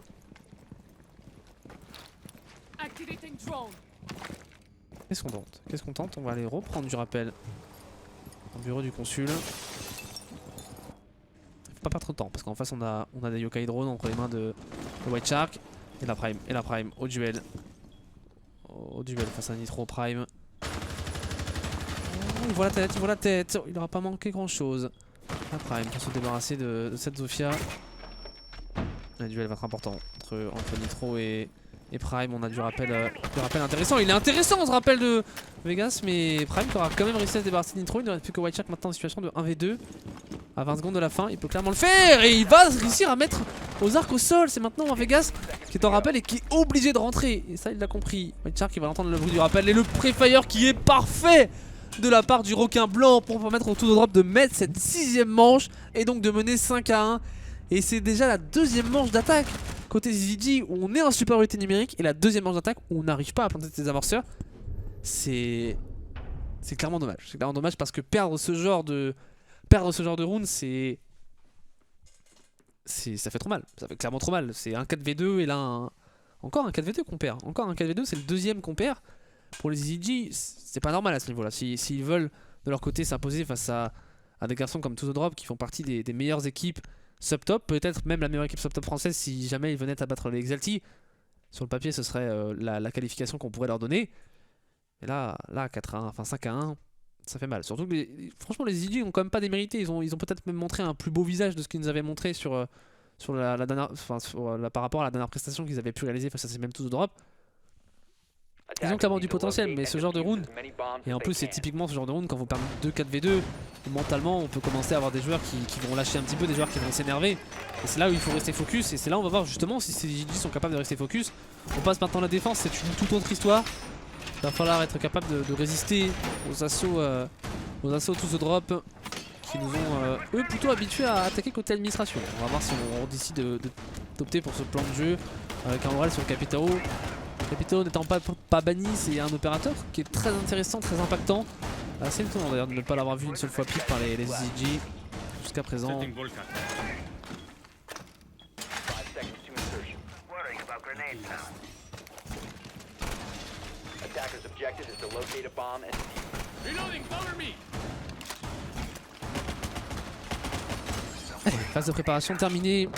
Qu'est-ce qu'on tente? On va aller reprendre du rappel au bureau du consul. Pas perdre trop de temps parce qu'en face on a des yokai drones entre les mains de White Shark et la Prime au duel face à Nitro Prime. Oh, il voit la tête, il n'aura pas manqué grand chose. La Prime pour se débarrasser de cette Zofia. Le duel va être important entre Nitro et Prime. On a du rappel intéressant. Il est intéressant ce rappel de Vegas, mais Prime qui aura quand même réussi à se débarrasser de Nitro. Il ne reste plus que White Shark maintenant en situation de 1v2. À 20 secondes de la fin, il peut clairement le faire et il va réussir à mettre Ozark au sol. C'est maintenant Vegas qui est en rappel et qui est obligé de rentrer. Et ça, il l'a compris. White Shark qui va entendre le bruit du rappel et le pré-fire qui est parfait de la part du requin blanc pour permettre au tout drop de mettre cette 6ème manche et donc de mener 5-1. Et c'est déjà la 2ème manche d'attaque côté ZG où on est en supériorité numérique et la 2ème manche d'attaque où on n'arrive pas à planter ses amorceurs. C'est clairement dommage. C'est clairement dommage parce que perdre ce genre de round, ça fait trop mal. Ça fait clairement trop mal. C'est un 4v2 et là encore un 4v2 qu'on perd. Encore un 4v2, c'est le 2ème qu'on perd. Pour les EG, c'est pas normal à ce niveau-là. S'ils veulent de leur côté s'imposer face à des garçons comme To The Drop qui font partie des meilleures équipes sub-top, peut-être même la meilleure équipe sub-top française si jamais ils venaient à battre les Exalti. Sur le papier, ce serait la qualification qu'on pourrait leur donner. Et là 4-1, enfin 5-1. Ça fait mal, surtout que franchement les EG ont quand même pas démérité, ils ont peut-être même montré un plus beau visage de ce qu'ils nous avaient montré par rapport à la dernière prestation qu'ils avaient pu réaliser face à ces mêmes To The Drop. Ils ont clairement du potentiel, mais ce genre de round, et en plus c'est typiquement ce genre de round quand vous perdez 2-4v2, mentalement on peut commencer à avoir des joueurs qui vont lâcher un petit peu, des joueurs qui vont s'énerver. Et c'est là où il faut rester focus, et c'est là où on va voir justement si ces EG sont capables de rester focus. On passe maintenant à la défense, c'est une toute autre histoire. Il va falloir être capable de résister aux assauts To The Drop qui nous ont eux plutôt habitués à attaquer côté administration. On va voir si on décide d'opter pour ce plan de jeu avec un Aurel sur le Capitao. Capitao n'étant pas pas banni, c'est un opérateur qui est très intéressant, très impactant. Assez étonnant d'ailleurs de ne pas l'avoir vu une seule fois pique par les ZG jusqu'à présent. Allez, phase de préparation terminée.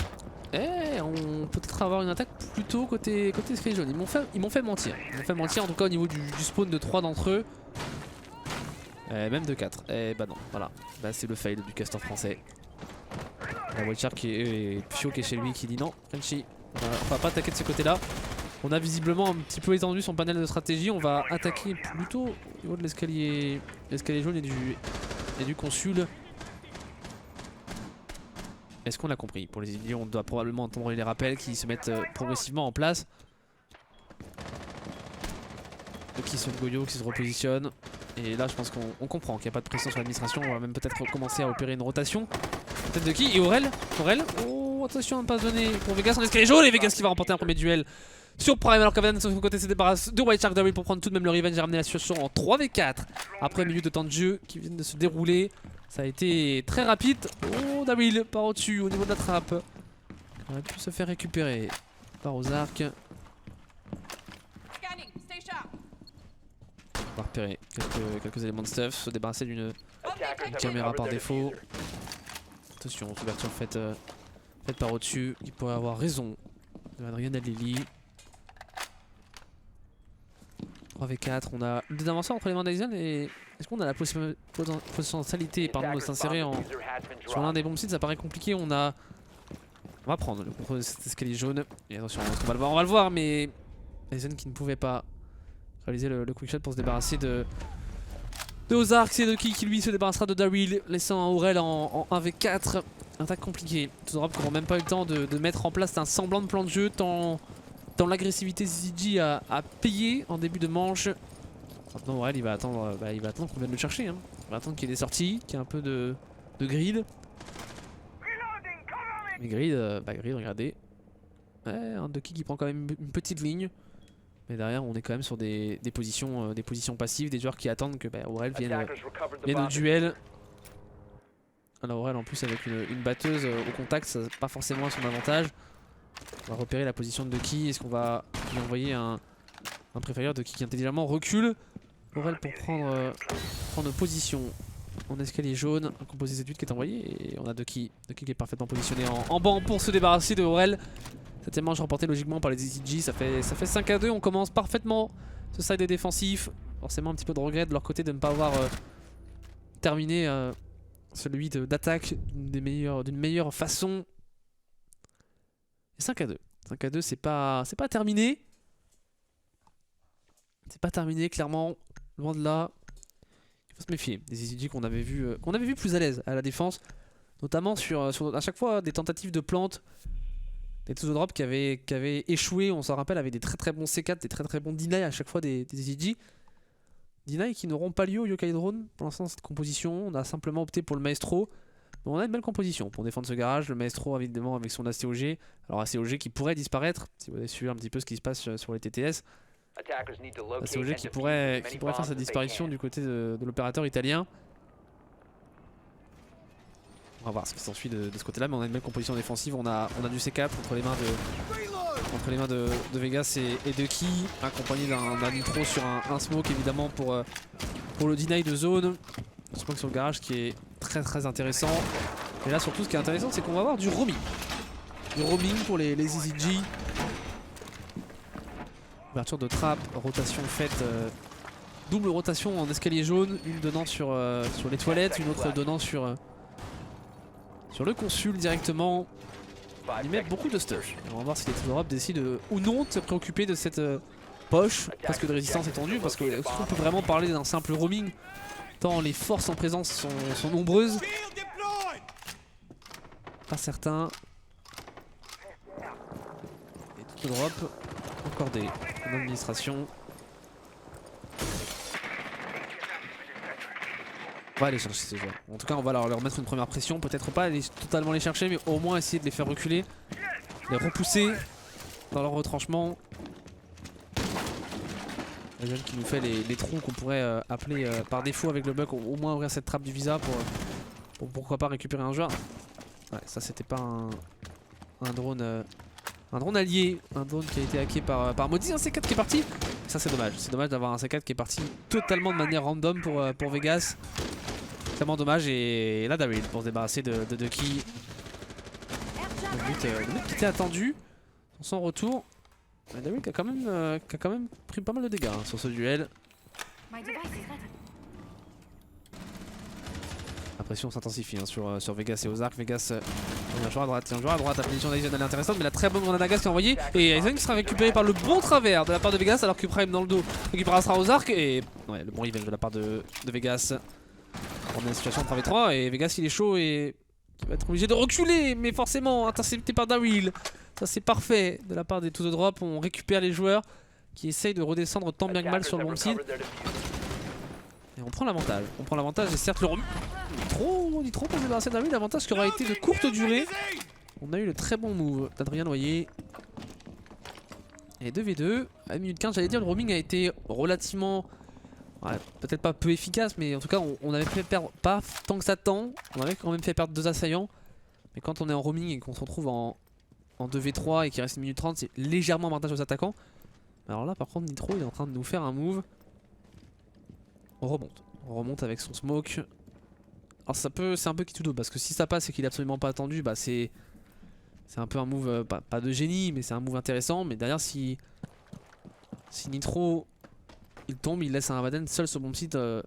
Eh, on peut peut-être avoir une attaque plutôt côté Sky Jaune. Ils m'ont fait mentir. Ils m'ont fait mentir en tout cas au niveau du spawn de 3 d'entre eux. Même de 4. Eh bah non, voilà. Bah c'est le fail du castor français. La Wildcard qui est Pio qui est chez lui qui dit non, Frenchy, on va pas attaquer de ce côté là. On a visiblement un petit peu étendu son panel de stratégie. On va attaquer plutôt au niveau de l'escalier jaune et du consul. Est-ce qu'on l'a compris? Pour les idiots, on doit probablement entendre les rappels qui se mettent progressivement en place. Qui se Goyo, qui se repositionne. Et là, je pense qu'on comprend qu'il n'y a pas de pression sur l'administration. On va même peut-être commencer à opérer une rotation. Peut-être de qui? Et Aurel. Oh, attention à ne pas se donner pour Vegas en escalier jaune. Et Vegas qui va remporter un premier duel sur Prime. Alors qu'Avadan de son côté se débarrasse de White Shark Daryl pour prendre tout de même le revenge et ramener la situation en 3v4. Après 1 minute de temps de jeu qui vient de se dérouler. Ça a été très rapide. Oh, Daryl par au-dessus au niveau de la trappe. On aurait pu se faire récupérer par Ozark. On va repérer quelques éléments de stuff, se débarrasser d'une caméra par défaut. Attention, ouverture faite par au-dessus, qui pourrait avoir raison de Adrien Adlili. 3v4, on a des avancées entre les mains d'Aizen et est-ce qu'on a la potentialité de s'insérer sur l'un des bombes sites? Ça paraît compliqué, on va prendre le contrôle de cet escalier jaune. Et attention, on va le voir, mais Aizen qui ne pouvait pas réaliser le quickshot pour se débarrasser de Ozark. C'est de qui lui se débarrassera de Daryl, laissant un Aurel en 1v4. Attaque compliquée. Tous Europe qui n'auront même pas eu le temps de mettre en place un semblant de plan de jeu tant l'agressivité ZG a payé en début de manche. Maintenant Aurel il va attendre qu'on vienne le chercher. Hein. Il va attendre qu'il y ait des sorties, qu'il y ait un peu de grid. Mais grid, regardez. Ouais, un Ducky qui prend quand même une petite ligne. Mais derrière on est quand même sur des positions passives, des joueurs qui attendent que Aurel vienne au duel. Alors Aurel en plus avec une batteuse au contact, ça pas forcément à son avantage. On va repérer la position de Ducky. Est-ce qu'on va lui envoyer un préféreur? Ducky qui intelligemment recule. Aurel pour prendre position en escalier jaune. Un composé Z8 qui est envoyé. Et on a Ducky qui est parfaitement positionné en banc pour se débarrasser de Aurel. Cette manche remportée logiquement par les ECG. Ça fait 5-2. On commence parfaitement ce side défensif. Forcément un petit peu de regret de leur côté de ne pas avoir terminé celui d'attaque d'une meilleure façon. Et 5-2. 5-2 c'est pas terminé. C'est pas terminé clairement. Loin de là. Il faut se méfier des ECG qu'on avait vu plus à l'aise à la défense. Notamment sur à chaque fois des tentatives de plantes. Des Tozo Drop qui avaient échoué, on s'en rappelle, avec des très bons C4, des très bons deny à chaque fois des ECG. Deny qui n'auront pas lieu au Yokai Drone pour l'instant dans cette composition. On a simplement opté pour le Maestro. Mais on a une belle composition pour défendre ce garage. Le Maestro évidemment avec son ACOG. Alors ACOG qui pourrait disparaître, si vous avez suivi un petit peu ce qui se passe sur les TTS. ACOG qui pourrait faire sa disparition du côté de l'opérateur italien. On va voir ce qui s'ensuit de ce côté là, mais on a une belle composition défensive. On a du C4 entre les mains de Vegas et de Ki, accompagné d'un nitro sur un smoke évidemment pour le deny de zone. Un smoke sur le garage qui est très intéressant. Et là surtout ce qui est intéressant c'est qu'on va avoir du roaming. Du roaming pour les ECG. Ouverture de trappe, rotation faite. Double rotation en escalier jaune, une donnant sur les toilettes, une autre donnant sur le consul directement. Ils mettent beaucoup de stuff. On va voir si les Tours d'Europe décident ou non de se préoccuper de cette poche presque de résistance étendue, parce qu'on peut vraiment parler d'un simple roaming tant les forces en présence sont nombreuses. Pas certain. Et Tours d'Europe accordé en administration. On va aller chercher ces joueurs. En tout cas on va leur mettre une première pression. Peut-être pas aller totalement les chercher, mais au moins essayer de les faire reculer. Les repousser dans leur retranchement. Aizen qui nous fait les trous qu'on pourrait appeler par défaut avec le bug, au moins ouvrir cette trappe du visa pour pourquoi pas récupérer un joueur. Ouais, ça c'était pas un drone allié, un drone qui a été hacké par Maudit, un C4 qui est parti. Ça c'est dommage d'avoir un C4 qui est parti totalement de manière random pour Vegas. Tellement dommage, et là Daryl pour se débarrasser de Ducky. Le but qui était attendu sur son retour. Daryl qui a quand même pris pas mal de dégâts hein, sur ce duel. La pression s'intensifie hein, sur Vegas et Ozark. Vegas, il y a un joueur à droite, la position d'Aizen elle est intéressante, mais la très bonne grenade à gaz qui est envoyée. Et Aizen qui sera récupéré par le bon travers de la part de Vegas, alors que Prime dans le dos récupérera Ozark. Et ouais, le bon revenge de la part de Vegas. On a une situation 3v3 et Vegas il est chaud et il va être obligé de reculer, mais forcément intercepté par Daryl. Ça c'est parfait de la part des to the drop. On récupère les joueurs qui essayent de redescendre tant bien que mal sur le bomb site. Et on prend l'avantage. Et certes le on dit trop pour se débarrasser de Daryl. L'avantage qui aura été de courte durée. On a eu le très bon move d'Adrien Noyer. Et 2v2 à 1 minute 15, j'allais dire le roaming a été relativement... Ouais, peut-être pas peu efficace, mais en tout cas on avait fait perdre pas tant que ça temps. On avait quand même fait perdre 2 assaillants. Mais quand on est en roaming et qu'on se retrouve en 2v3 et qu'il reste 1 minute 30, c'est légèrement avantage aux attaquants. Alors là par contre Nitro il est en train de nous faire un move. On remonte avec son smoke. Alors c'est un peu qui tout double, parce que si ça passe et qu'il est absolument pas attendu, bah c'est un peu un move pas de génie, mais c'est un move intéressant. Mais derrière si Nitro il tombe, il laisse un Avaden seul sur bomb site en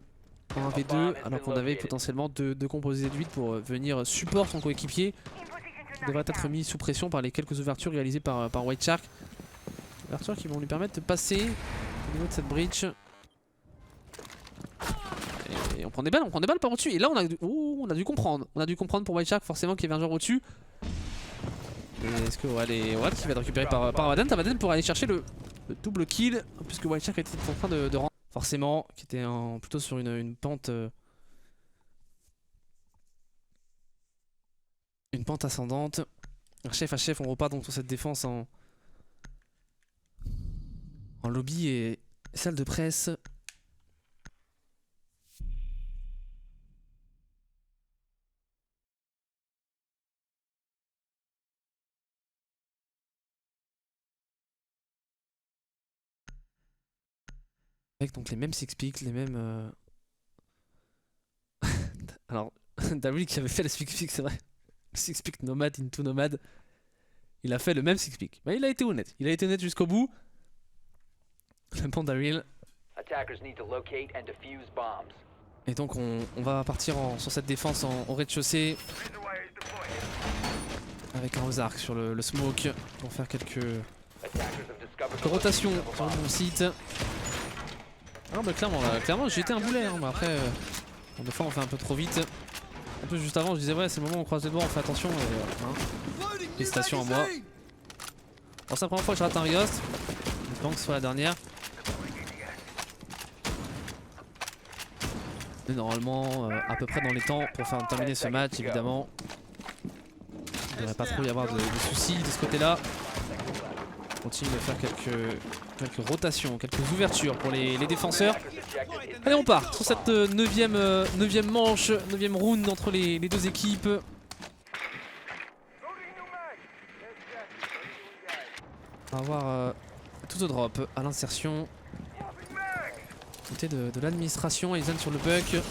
1v2, alors qu'on avait potentiellement deux composés de 8 pour venir support son coéquipier, qui devrait être mis sous pression par les quelques ouvertures réalisées par White Shark. Ouvertures qui vont lui permettre de passer au niveau de cette breach. Et on prend des balles par au-dessus. Et là on a dû comprendre. On a dû comprendre pour White Shark forcément qu'il y avait un joueur au-dessus. Et est-ce que Watt qui va être récupéré par Avaden. Avaden pour aller chercher le double kill, puisque White Shark était en train de rentrer. Forcément, qui était plutôt sur une pente. Une pente ascendante. Chef à chef, on repart donc sur cette défense en lobby et salle de presse. Avec donc les mêmes six picks, les mêmes... Alors, Daryl qui avait fait le six pick, c'est vrai. Six pick nomade into nomade. Il a fait le même six pick. Mais il a été honnête. Il a été honnête jusqu'au bout. Le bon Daryl. Et donc on va partir sur cette défense au rez-de-chaussée. Avec un Ozark sur le smoke. Pour faire quelques rotations sur mon site. Ah bah clairement j'ai été un boulet hein. Bah après des fois on fait un peu trop vite. En plus juste avant je disais ouais c'est le moment où on croise les doigts, on fait attention et hein. Félicitations à moi. Alors c'est la première fois que je rate un rigost. J'espère que ce soit la dernière. Mais normalement à peu près dans les temps pour faire terminer ce match évidemment. Il ne devrait pas trop y avoir de soucis de ce côté là. On continue de faire quelques rotations, quelques ouvertures pour les défenseurs. Allez on part sur cette 9ème manche, 9ème round entre les deux équipes. On va avoir tout au drop à l'insertion. Côté de l'administration, Aizen sur le buck.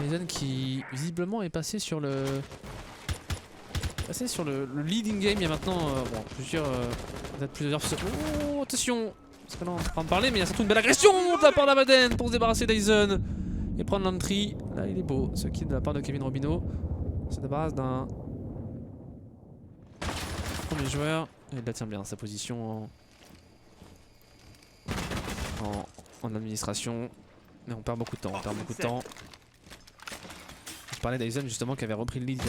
Aizen qui visiblement est passé sur le leading game. Il y a maintenant peut-être plusieurs... Oh attention, parce que là on est en train de parler, mais il y a surtout une belle agression de la part d'Avaden pour se débarrasser d'Aizen et prendre l'entry. Là il est beau, ce qui est de la part de Kevin Robineau. On se débarrasse d'un premier joueur. Il la tient bien sa position en administration. Mais on perd beaucoup de temps, Je parlais d'Aizen justement qui avait repris le lead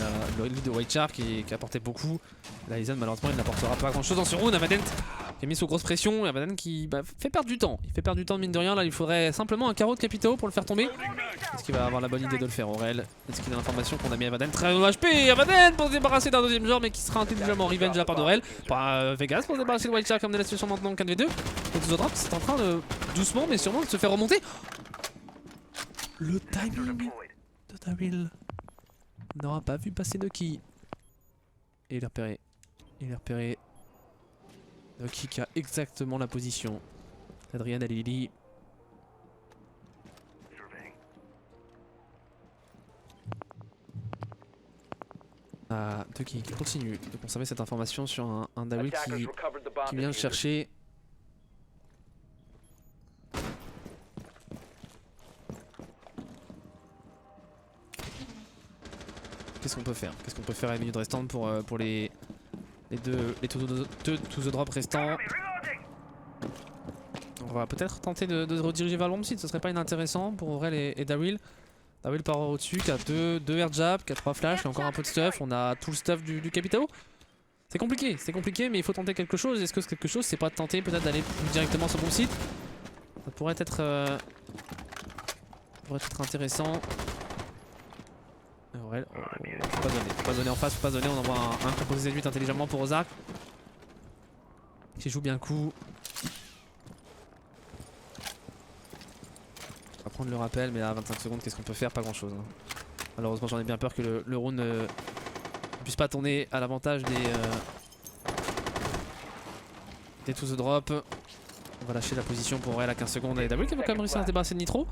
de White Shark et qui apportait beaucoup. Là Aizen malheureusement il n'apportera pas grand chose dans ce round. Avaden qui est mis sous grosse pression. Et Abaden qui fait perdre du temps. Il fait perdre du temps mine de rien. Là il faudrait simplement un carreau de Capitao pour le faire tomber. Est-ce qu'il va avoir la bonne idée de le faire Aurel? Est-ce qu'il a l'information qu'on a mis Abaden très low HP? Abaden pour se débarrasser d'un deuxième joueur mais qui sera intelligemment revenge de la part d'Aurel. Vegas pour se débarrasser de White Shark comme de la situation maintenant 4v2. Et tout drop c'est en train de doucement mais sûrement de se faire remonter. Le timing de Daryl n'aura pas vu passer Nucky. Et il est repéré. Il est repéré. Nucky qui a exactement la position d'Adrian Alili. Nucky qui continue de conserver cette information sur un Daryl qui vient le chercher. Qu'est-ce qu'on peut faire? Qu'est-ce qu'on peut faire à la minute restante pour les deux to the drop restants? On va peut-être tenter de rediriger vers le bomb site, ce serait pas inintéressant pour Aurel et Daryl. Daryl part au-dessus, qui a deux air jab, qui a 3 flashs, qui a encore un peu de stuff. On a tout le stuff du Capitao. C'est compliqué, mais il faut tenter quelque chose. Est-ce que ce quelque chose, c'est pas de tenter peut-être d'aller plus directement sur le bomb site? Ça pourrait être intéressant. Aurel, faut pas zoner en face, faut pas zoner, on envoie un composé Z8 intelligemment pour Ozark. Qui joue bien le coup. On va prendre le rappel, mais là à 25 secondes, qu'est-ce qu'on peut faire? Pas grand chose. Malheureusement, j'en ai bien peur que le round ne puisse pas tourner à l'avantage des to the drop. On va lâcher la position pour Aurel à 15 secondes. Et Daryl qui va quand même réussir à se débarrasser de Nitro.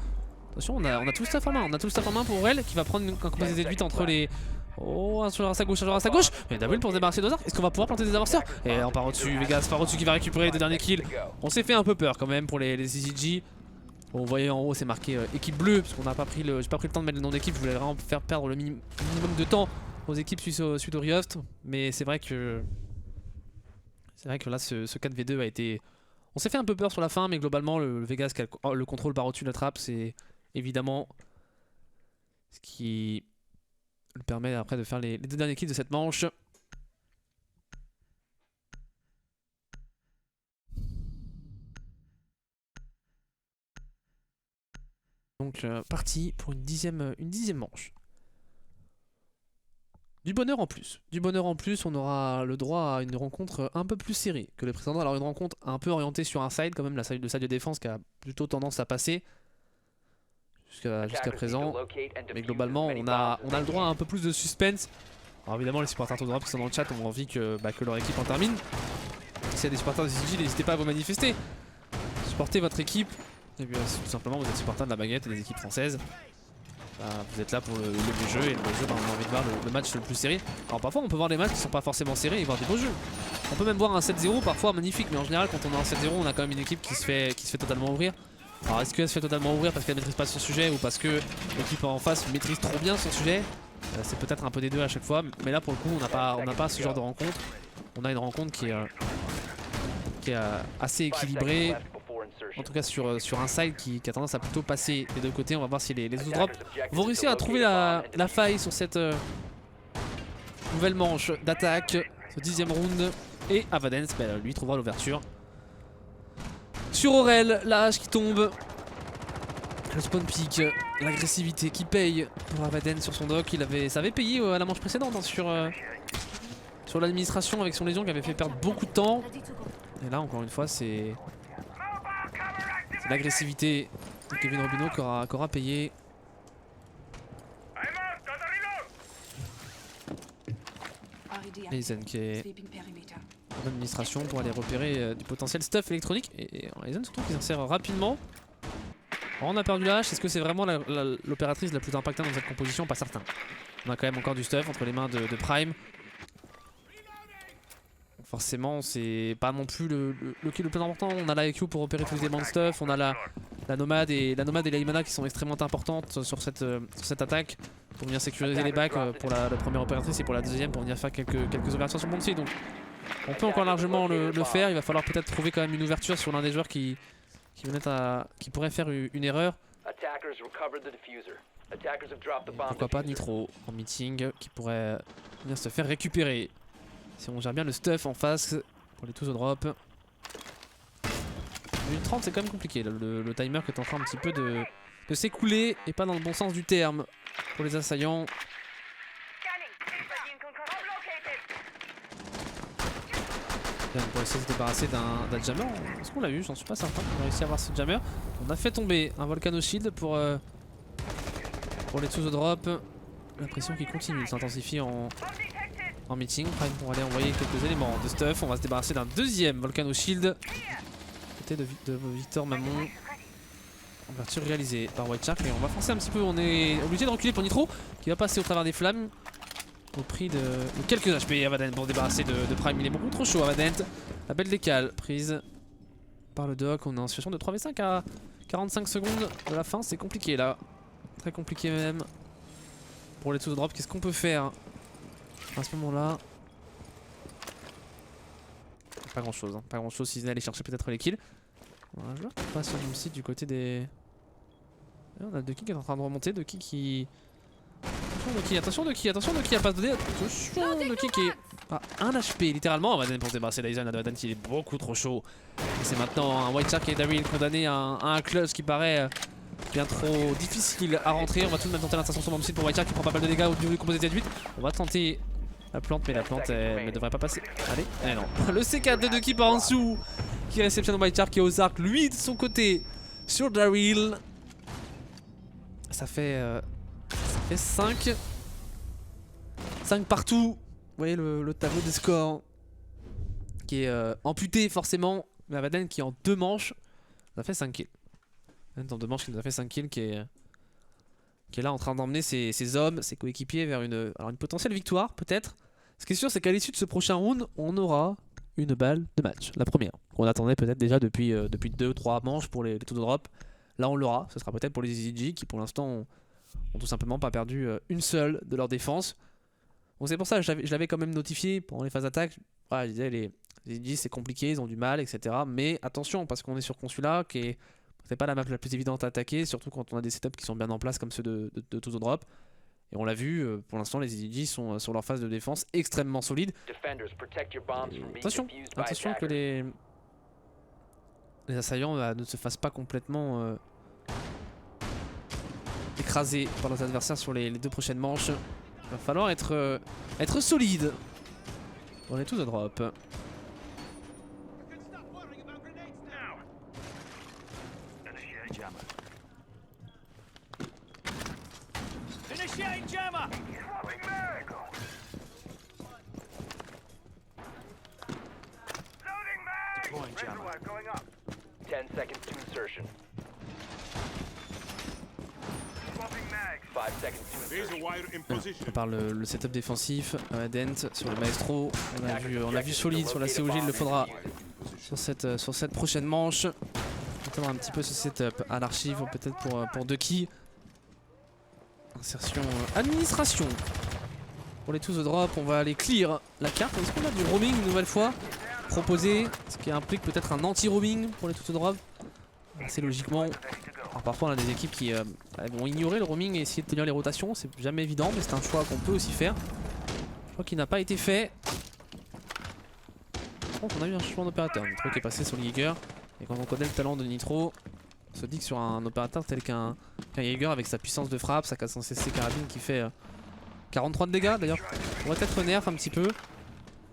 Attention, on a tout le stuff en main. On a tout le stuff en main pour Aurel qui va prendre un composé Z8 entre les. Oh, un joueur à sa gauche, un joueur à sa gauche. Et Daryl pour se débarrasser d'Ozark. Est-ce qu'on va pouvoir planter des avanceurs? Et on part au-dessus. Vegas part au-dessus qui va récupérer les 2 derniers kills. On s'est fait un peu peur quand même pour les CCG. Bon, vous voyez en haut, c'est marqué équipe bleue. Parce qu'on n'a pas pris le. J'ai pas pris le temps de mettre le nom d'équipe. Je voulais vraiment faire perdre le minimum de temps aux équipes suite au Rift. Mais c'est vrai que. C'est vrai que là, ce 4v2 a été. On s'est fait un peu peur sur la fin, mais globalement, le Vegas qui a le contrôle par au-dessus de la trappe, c'est évidemment ce qui le permet après de faire les 2 derniers kills de cette manche. Donc parti pour une dixième manche. Du bonheur en plus. Du bonheur en plus, on aura le droit à une rencontre un peu plus serrée que les précédentes. Alors une rencontre un peu orientée sur un side quand même, le side de défense qui a plutôt tendance à passer jusqu'à présent. Mais globalement, on a le droit à un peu plus de suspense. Alors évidemment, les supporters to drop qui sont dans le chat ont envie que leur équipe en termine. S'il y a des supporters de CCG, n'hésitez pas à vous manifester. Supportez votre équipe. Et puis tout simplement, vous êtes supporters de la baguette et des équipes françaises. Vous êtes là pour le beau jeu, et le beau jeu, on a envie de voir le match le plus serré. Alors parfois on peut voir des matchs qui sont pas forcément serrés et voir des beaux jeux. On peut même voir un 7-0 parfois magnifique, mais en général quand on a un 7-0 on a quand même une équipe qui se fait totalement ouvrir. Alors est-ce qu'elle se fait totalement ouvrir parce qu'elle maîtrise pas son sujet ou parce que l'équipe en face maîtrise trop bien son sujet? C'est peut-être un peu des deux à chaque fois, mais là pour le coup on n'a pas ce genre de rencontre. On a une rencontre qui est assez équilibrée. En tout cas sur un side qui a tendance à plutôt passer des deux côtés. On va voir si les autres drops vont réussir à trouver la faille sur cette nouvelle manche d'attaque, ce 10e round. Et Avadens, lui, trouvera l'ouverture. Sur Aurel, la hache qui tombe. Le spawn pick, l'agressivité qui paye pour Avadens sur son dock. Ça avait payé à la manche précédente hein, sur l'administration avec son légion qui avait fait perdre beaucoup de temps. Et là, encore une fois, c'est l'agressivité de Kevin Robinho qui aura payé. Aizen qui est en administration pour aller repérer du potentiel stuff électronique. Et Aizen surtout qui s'insère rapidement. Alors on a perdu la hache. Est-ce que c'est vraiment l'opératrice la plus impactante dans cette composition? Pas certain. On a quand même encore du stuff entre les mains de Prime. Forcément, c'est pas non plus le kill le plus important. On a la IQ pour repérer tous les éléments de stuff. On a la nomade et la Imana qui sont extrêmement importantes sur cette attaque pour venir sécuriser les bacs pour la première opératrice et pour la deuxième pour venir faire quelques ouvertures sur le monde. Donc on peut encore largement le faire. Il va falloir peut-être trouver quand même une ouverture sur l'un des joueurs qui pourrait faire une erreur. Pourquoi pas Nitro en meeting qui pourrait venir se faire récupérer. Si on gère bien le stuff en face pour les to the drop. Minute 30 c'est quand même compliqué, le timer qui est en train un petit peu de s'écouler et pas dans le bon sens du terme pour les assaillants. On va essayer de se débarrasser d'un jammer. Est-ce qu'on l'a eu? J'en suis pas certain qu'on a réussi à avoir ce jammer. On a fait tomber un Volcano Shield pour les to the drop. La pression qui continue de s'intensifier en meeting. Prime pour aller envoyer quelques éléments de stuff. On va se débarrasser d'un deuxième Volcano Shield. Côté de Victor Mamon. Ouverture réalisée par White Shark. Et on va forcer un petit peu. On est obligé de reculer pour Nitro qui va passer au travers des flammes. Au prix de quelques HP. Avadent pour se débarrasser de Prime. Il est beaucoup trop chaud, Avadent. La belle décale prise par le doc. On est en situation de 3v5 à 45 secondes de la fin. C'est compliqué là. Très compliqué même. Pour les to drop, qu'est-ce qu'on peut faire à ce moment-là? Pas grand-chose. Pas grand-chose si ce n'est aller chercher peut-être les kills. On a un joueur qui passe sur le site du côté des... On a Ducky qui est en train de remonter. Ducky qui... Attention Ducky, attention Ducky à pas se donner. Attention Ducky qui est à 1 HP littéralement. Avaden pour se débarrasser d'Aizen. Avaden il est beaucoup trop chaud. Et c'est maintenant un White Shark et Daryl condamné à un clutch qui paraît bien trop difficile à rentrer. On va tout de même tenter l'instation sur le site pour White Shark qui prend pas mal de dégâts au niveau du composé Z8. On va tenter la plante, mais la plante elle ne devrait pas passer. Allez, allez non. Le C4 de Ducky par en dessous qui réceptionne White Shark qui est aux arcs. Lui de son côté sur Daryl. Ça fait 5 partout. Vous voyez le tableau des scores qui est amputé forcément. Mais Avaden qui en 2 manches ça fait 5 kills. Dans 2 manches il nous a fait 5 kills qui est là en train d'emmener ses hommes, ses coéquipiers vers une potentielle victoire peut-être. Ce qui est sûr c'est qu'à l'issue de ce prochain round on aura une balle de match. La première qu'on attendait peut-être déjà depuis 2-3 manches pour les to drop. Là on l'aura, ce sera peut-être pour les EZG qui pour l'instant ont tout simplement pas perdu une seule de leur défense. Donc c'est pour ça que je l'avais quand même notifié pendant les phases d'attaque. Voilà, je disais les EZG c'est compliqué, ils ont du mal, etc. Mais attention parce qu'on est sur Consula qui est c'est pas la map la plus évidente à attaquer, surtout quand on a des setups qui sont bien en place comme ceux de to the drop. Et on l'a vu, pour l'instant les EZG sont sur leur phase de défense extrêmement solide. Attention que les assaillants ne se fassent pas complètement écrasés par leurs adversaires sur les 2 prochaines manches. Il va falloir être solide pour les to the drop. Initiate jammer! Deploying jammer. 10 seconds to insertion. 5 seconds to On prépare le setup défensif. Dent sur le Maestro. On a vu solide sur la COG, il le faudra sur cette prochaine manche. On attendra un petit peu ce setup à l'archive, peut-être pour Ducky. Insertion administration. Pour les to the drop, on va aller clear la carte. Est-ce qu'on a du roaming une nouvelle fois proposé, ce qui implique peut-être un anti-roaming pour les to the drop? Assez logiquement. Alors parfois on a des équipes qui vont ignorer le roaming et essayer de tenir les rotations. C'est jamais évident, mais c'est un choix qu'on peut aussi faire. Je crois qu'il n'a pas été fait. Par contre, on a eu un changement d'opérateur. Nitro qui est passé sur le Jaeger. Et quand on connaît le talent de Nitro, on se dit que sur un opérateur tel qu'un Jaeger avec sa puissance de frappe, sa 400cc carabine qui fait 43 de dégâts d'ailleurs, on va peut-être nerf un petit peu.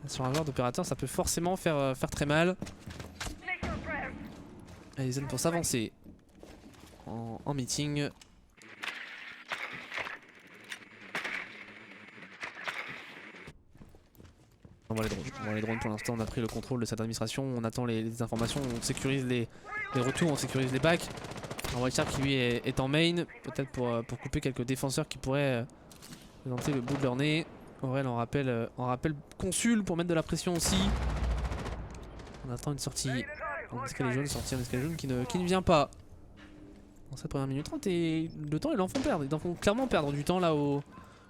Sur un joueur d'opérateur ça peut forcément faire très mal. Aizen pour s'avancer en meeting. On voit les drones pour l'instant, on a pris le contrôle de cette administration, on attend les informations, on sécurise les retours, on sécurise les backs. Un White Shark qui lui est en main, peut-être pour couper quelques défenseurs qui pourraient présenter le bout de leur nez. Aurel en rappelle consul pour mettre de la pression aussi. On attend une sortie en escalier jaune, qui ne vient pas dans cette première minute 30 et le temps ils en font perdre, ils en font clairement perdre du temps là au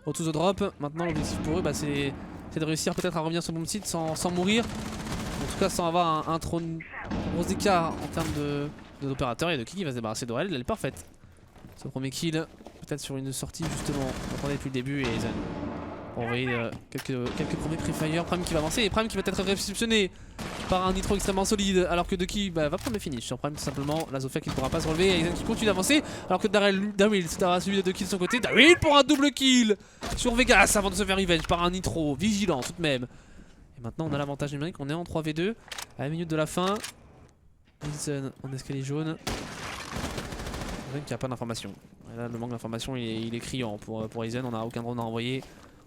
to the drop. Maintenant l'objectif pour eux c'est de réussir peut-être à revenir sur le bon site sans mourir. En tout cas sans avoir un trop gros écart en termes d'opérateur et de qui va se débarrasser d'Aurel. Elle est parfaite. Ce premier kill, peut-être sur une sortie justement. On attendait depuis le début et Aizen On va envoyer quelques premiers pré-fire. Prime qui va avancer et Prime qui va être réceptionné par un Nitro extrêmement solide. Alors que Ducky va prendre le finish sur Prime tout simplement. La Zofia qui ne pourra pas se relever. Aizen qui continue d'avancer. Alors que Daryl sera suivi de 2 kills de son côté. Daryl pour un double kill sur Vegas avant de se faire revenge par un Nitro. Vigilant tout de même. Et maintenant on a l'avantage numérique. On est en 3v2 à la minute de la fin. Aizen en escalier jaune. Aizen qui n'a pas d'information. Là le manque d'information il est criant pour Aizen. On n'a aucun drone à envoyer.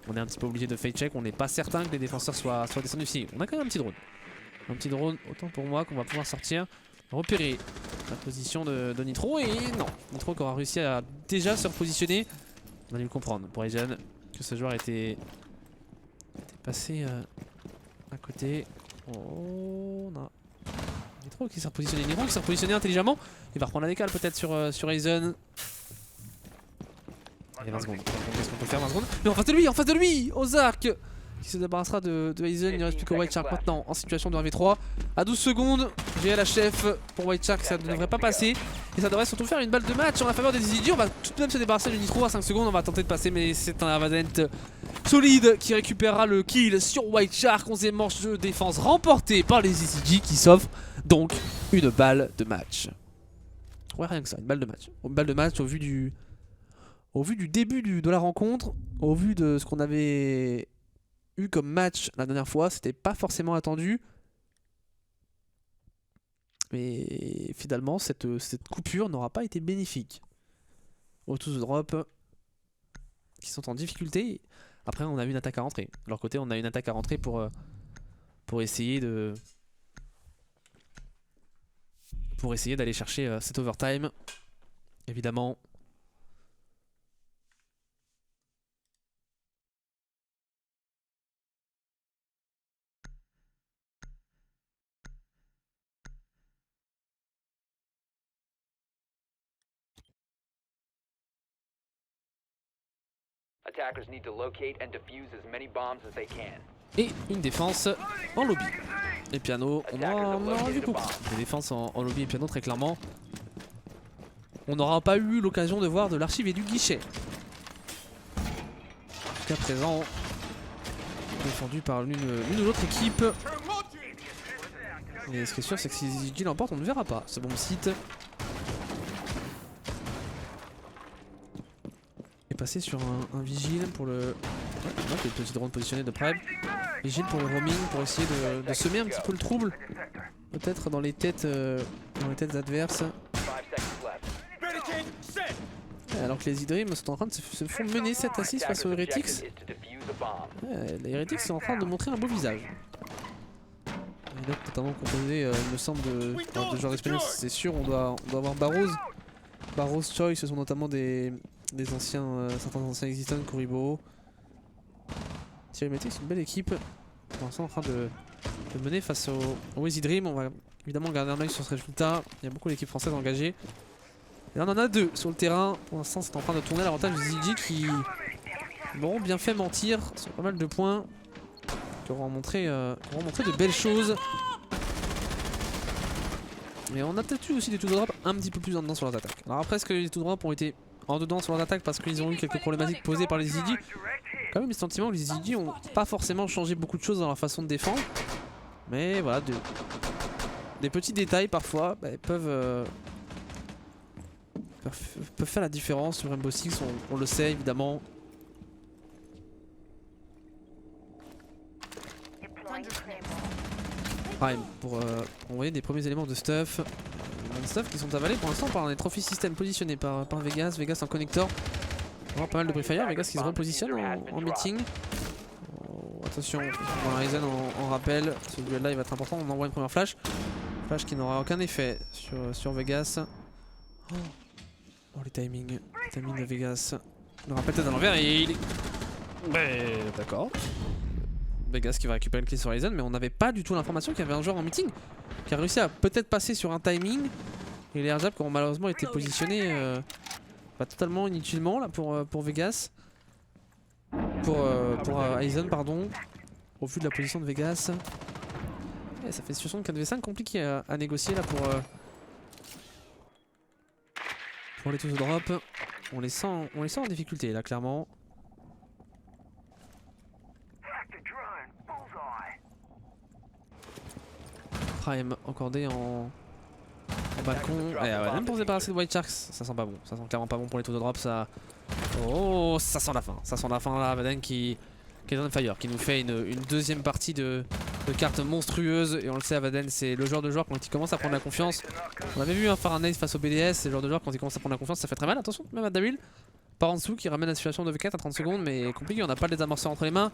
On est un petit peu obligé de fake check, on n'est pas certain que les défenseurs soient descendus ici. On a quand même un petit drone. Un petit drone, autant pour moi qu'on va pouvoir sortir, repérer la position de Nitro. Et non, Nitro qui aura réussi à déjà se repositionner. On a dû le comprendre pour Aizen que ce joueur était passé à côté. Oh, on a Nitro qui s'est repositionné. Nitro qui s'est repositionné intelligemment. Il va reprendre la décale peut-être sur Aizen. Allez, 20 secondes. Qu'est-ce qu'on peut faire 20 secondes? Mais en face de lui, Ozark qui se débarrassera de Aizen. Il ne reste plus que White Shark maintenant en situation de 1v3. À 12 secondes, GLHF pour White Shark, ça ne devrait pas passer. Et ça devrait surtout faire une balle de match en la faveur des Easy. On va tout de même se débarrasser du Nitro à 5 secondes. On va tenter de passer, mais c'est un Avadent solide qui récupérera le kill sur White Shark. 11e manche de défense remportée par les ECG qui s'offrent donc une balle de match. Ouais, rien que ça, une balle de match. Une balle de match au vu du début de la rencontre, au vu de ce qu'on avait eu comme match la dernière fois, c'était pas forcément attendu. Mais finalement, cette coupure n'aura pas été bénéfique aux Tous Drop qui sont en difficulté. Après, on a eu une attaque à rentrer. De leur côté, on a une attaque à rentrer pour essayer d'aller chercher cet overtime. Évidemment. Attackers need to locate and defuse as many bombs as they can. Et une défense en lobby. Et piano, on aura vu beaucoup. Des défenses en lobby et piano très clairement. On n'aura pas eu l'occasion de voir de l'archive et du guichet. Jusqu'à présent, défendu par l'une ou l'autre équipe. Et ce qui est sûr, c'est que si ZG l'emporte, on ne verra pas ce bon site. Et passer sur un vigile pour le... Ouais, le petit drone positionné de Prime. Vigile pour le roaming, pour essayer de semer un petit peu le trouble. Peut-être dans les têtes adverses. Alors que les E-Dream sont en train de se font mener 7 à 6 face aux Heretics. Les Heretics sont en train de montrer un beau visage. Il est notamment composé, il me semble, de joueurs espagnols, c'est sûr. On doit avoir Barros, Choi, ce sont notamment des anciens, certains anciens existants, Kuribo. Thierry Métis, c'est une belle équipe. Pour l'instant, en train de mener face au Easy Dream. On va évidemment garder un œil sur ce résultat. Il y a beaucoup d'équipes françaises engagées. Et là, on en a 2 sur le terrain. Pour l'instant, c'est en train de tourner à l'avantage des ZG qui m'auront bien fait mentir sur pas mal de points. Qui auront montré de belles choses. Mais on a peut-être eu aussi des tout drops un petit peu plus en dedans sur leurs attaques. Alors après, est-ce que les tout drops ont été en dedans sur leurs attaques parce qu'ils ont eu quelques problématiques posées par les ZG? Quand même le sentiment que les ZG ont pas forcément changé beaucoup de choses dans leur façon de défendre. Mais voilà, des petits détails parfois peuvent faire la différence sur Rainbow Six, on le sait évidemment. Prime pour envoyer des premiers éléments de stuff. Qui sont avalés pour l'instant par les trophy system positionnés par Vegas. Vegas en connector. On va avoir pas mal de pre-fire. Vegas qui se repositionne en meeting. Oh, attention, on va Aizen en rappel. Ce duel là il va être important. On envoie une première flash. Flash qui n'aura aucun effet sur Vegas. Oh les timings. Les timings de Vegas. Le rappel tête à l'envers et il est. D'accord. Vegas qui va récupérer le kill sur Aizen, mais on n'avait pas du tout l'information qu'il y avait un joueur en meeting qui a réussi à peut-être passer sur un timing. Et les airdrops qui ont malheureusement été positionnés totalement inutilement là pour Vegas. Pour Aizen, pardon. Au vu de la position de Vegas. Et ça fait une situation de 4v5 compliquée à négocier là pour les tous drop. On les sent en difficulté là clairement. prime accordé en balcon. Et même pour se débarrasser de White Sharks, ça sent pas bon. Ça sent clairement pas bon pour les taux de drop. Ça. Oh, ça sent la fin. Ça sent la fin là. Avaden qui est on fire, qui nous fait une deuxième partie de cartes monstrueuses. Et on le sait, Avaden, c'est le genre de joueur quand il commence à prendre la confiance. On avait vu faire un ace face au BDS. C'est le genre de joueur quand il commence à prendre la confiance, ça fait très mal. Attention, même à Daryl. Par en dessous qui ramène la situation de V4 à 30 secondes, mais compliqué. On n'a pas les amorceurs entre les mains.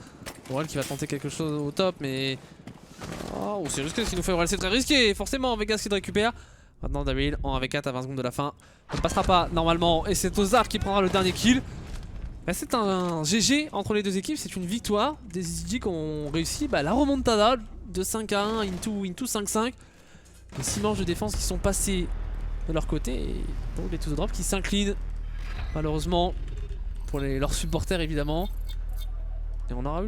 Aurel qui va tenter quelque chose au top, mais. Oh, c'est risqué ce qu'il nous fait. Aurel, c'est très risqué. Forcément, Vegas qui le récupère. Maintenant, Daryl en 1v4 à 20 secondes de la fin. Ça ne passera pas normalement. Et c'est Ozar qui prendra le dernier kill. C'est un GG entre les deux équipes, c'est une victoire des EasyG qui ont réussi la remontada de 5 à 1 into 5-5. Les 6 manches de défense qui sont passées de leur côté et donc les 2 drops qui s'inclinent malheureusement pour leurs supporters évidemment. Et on aura eu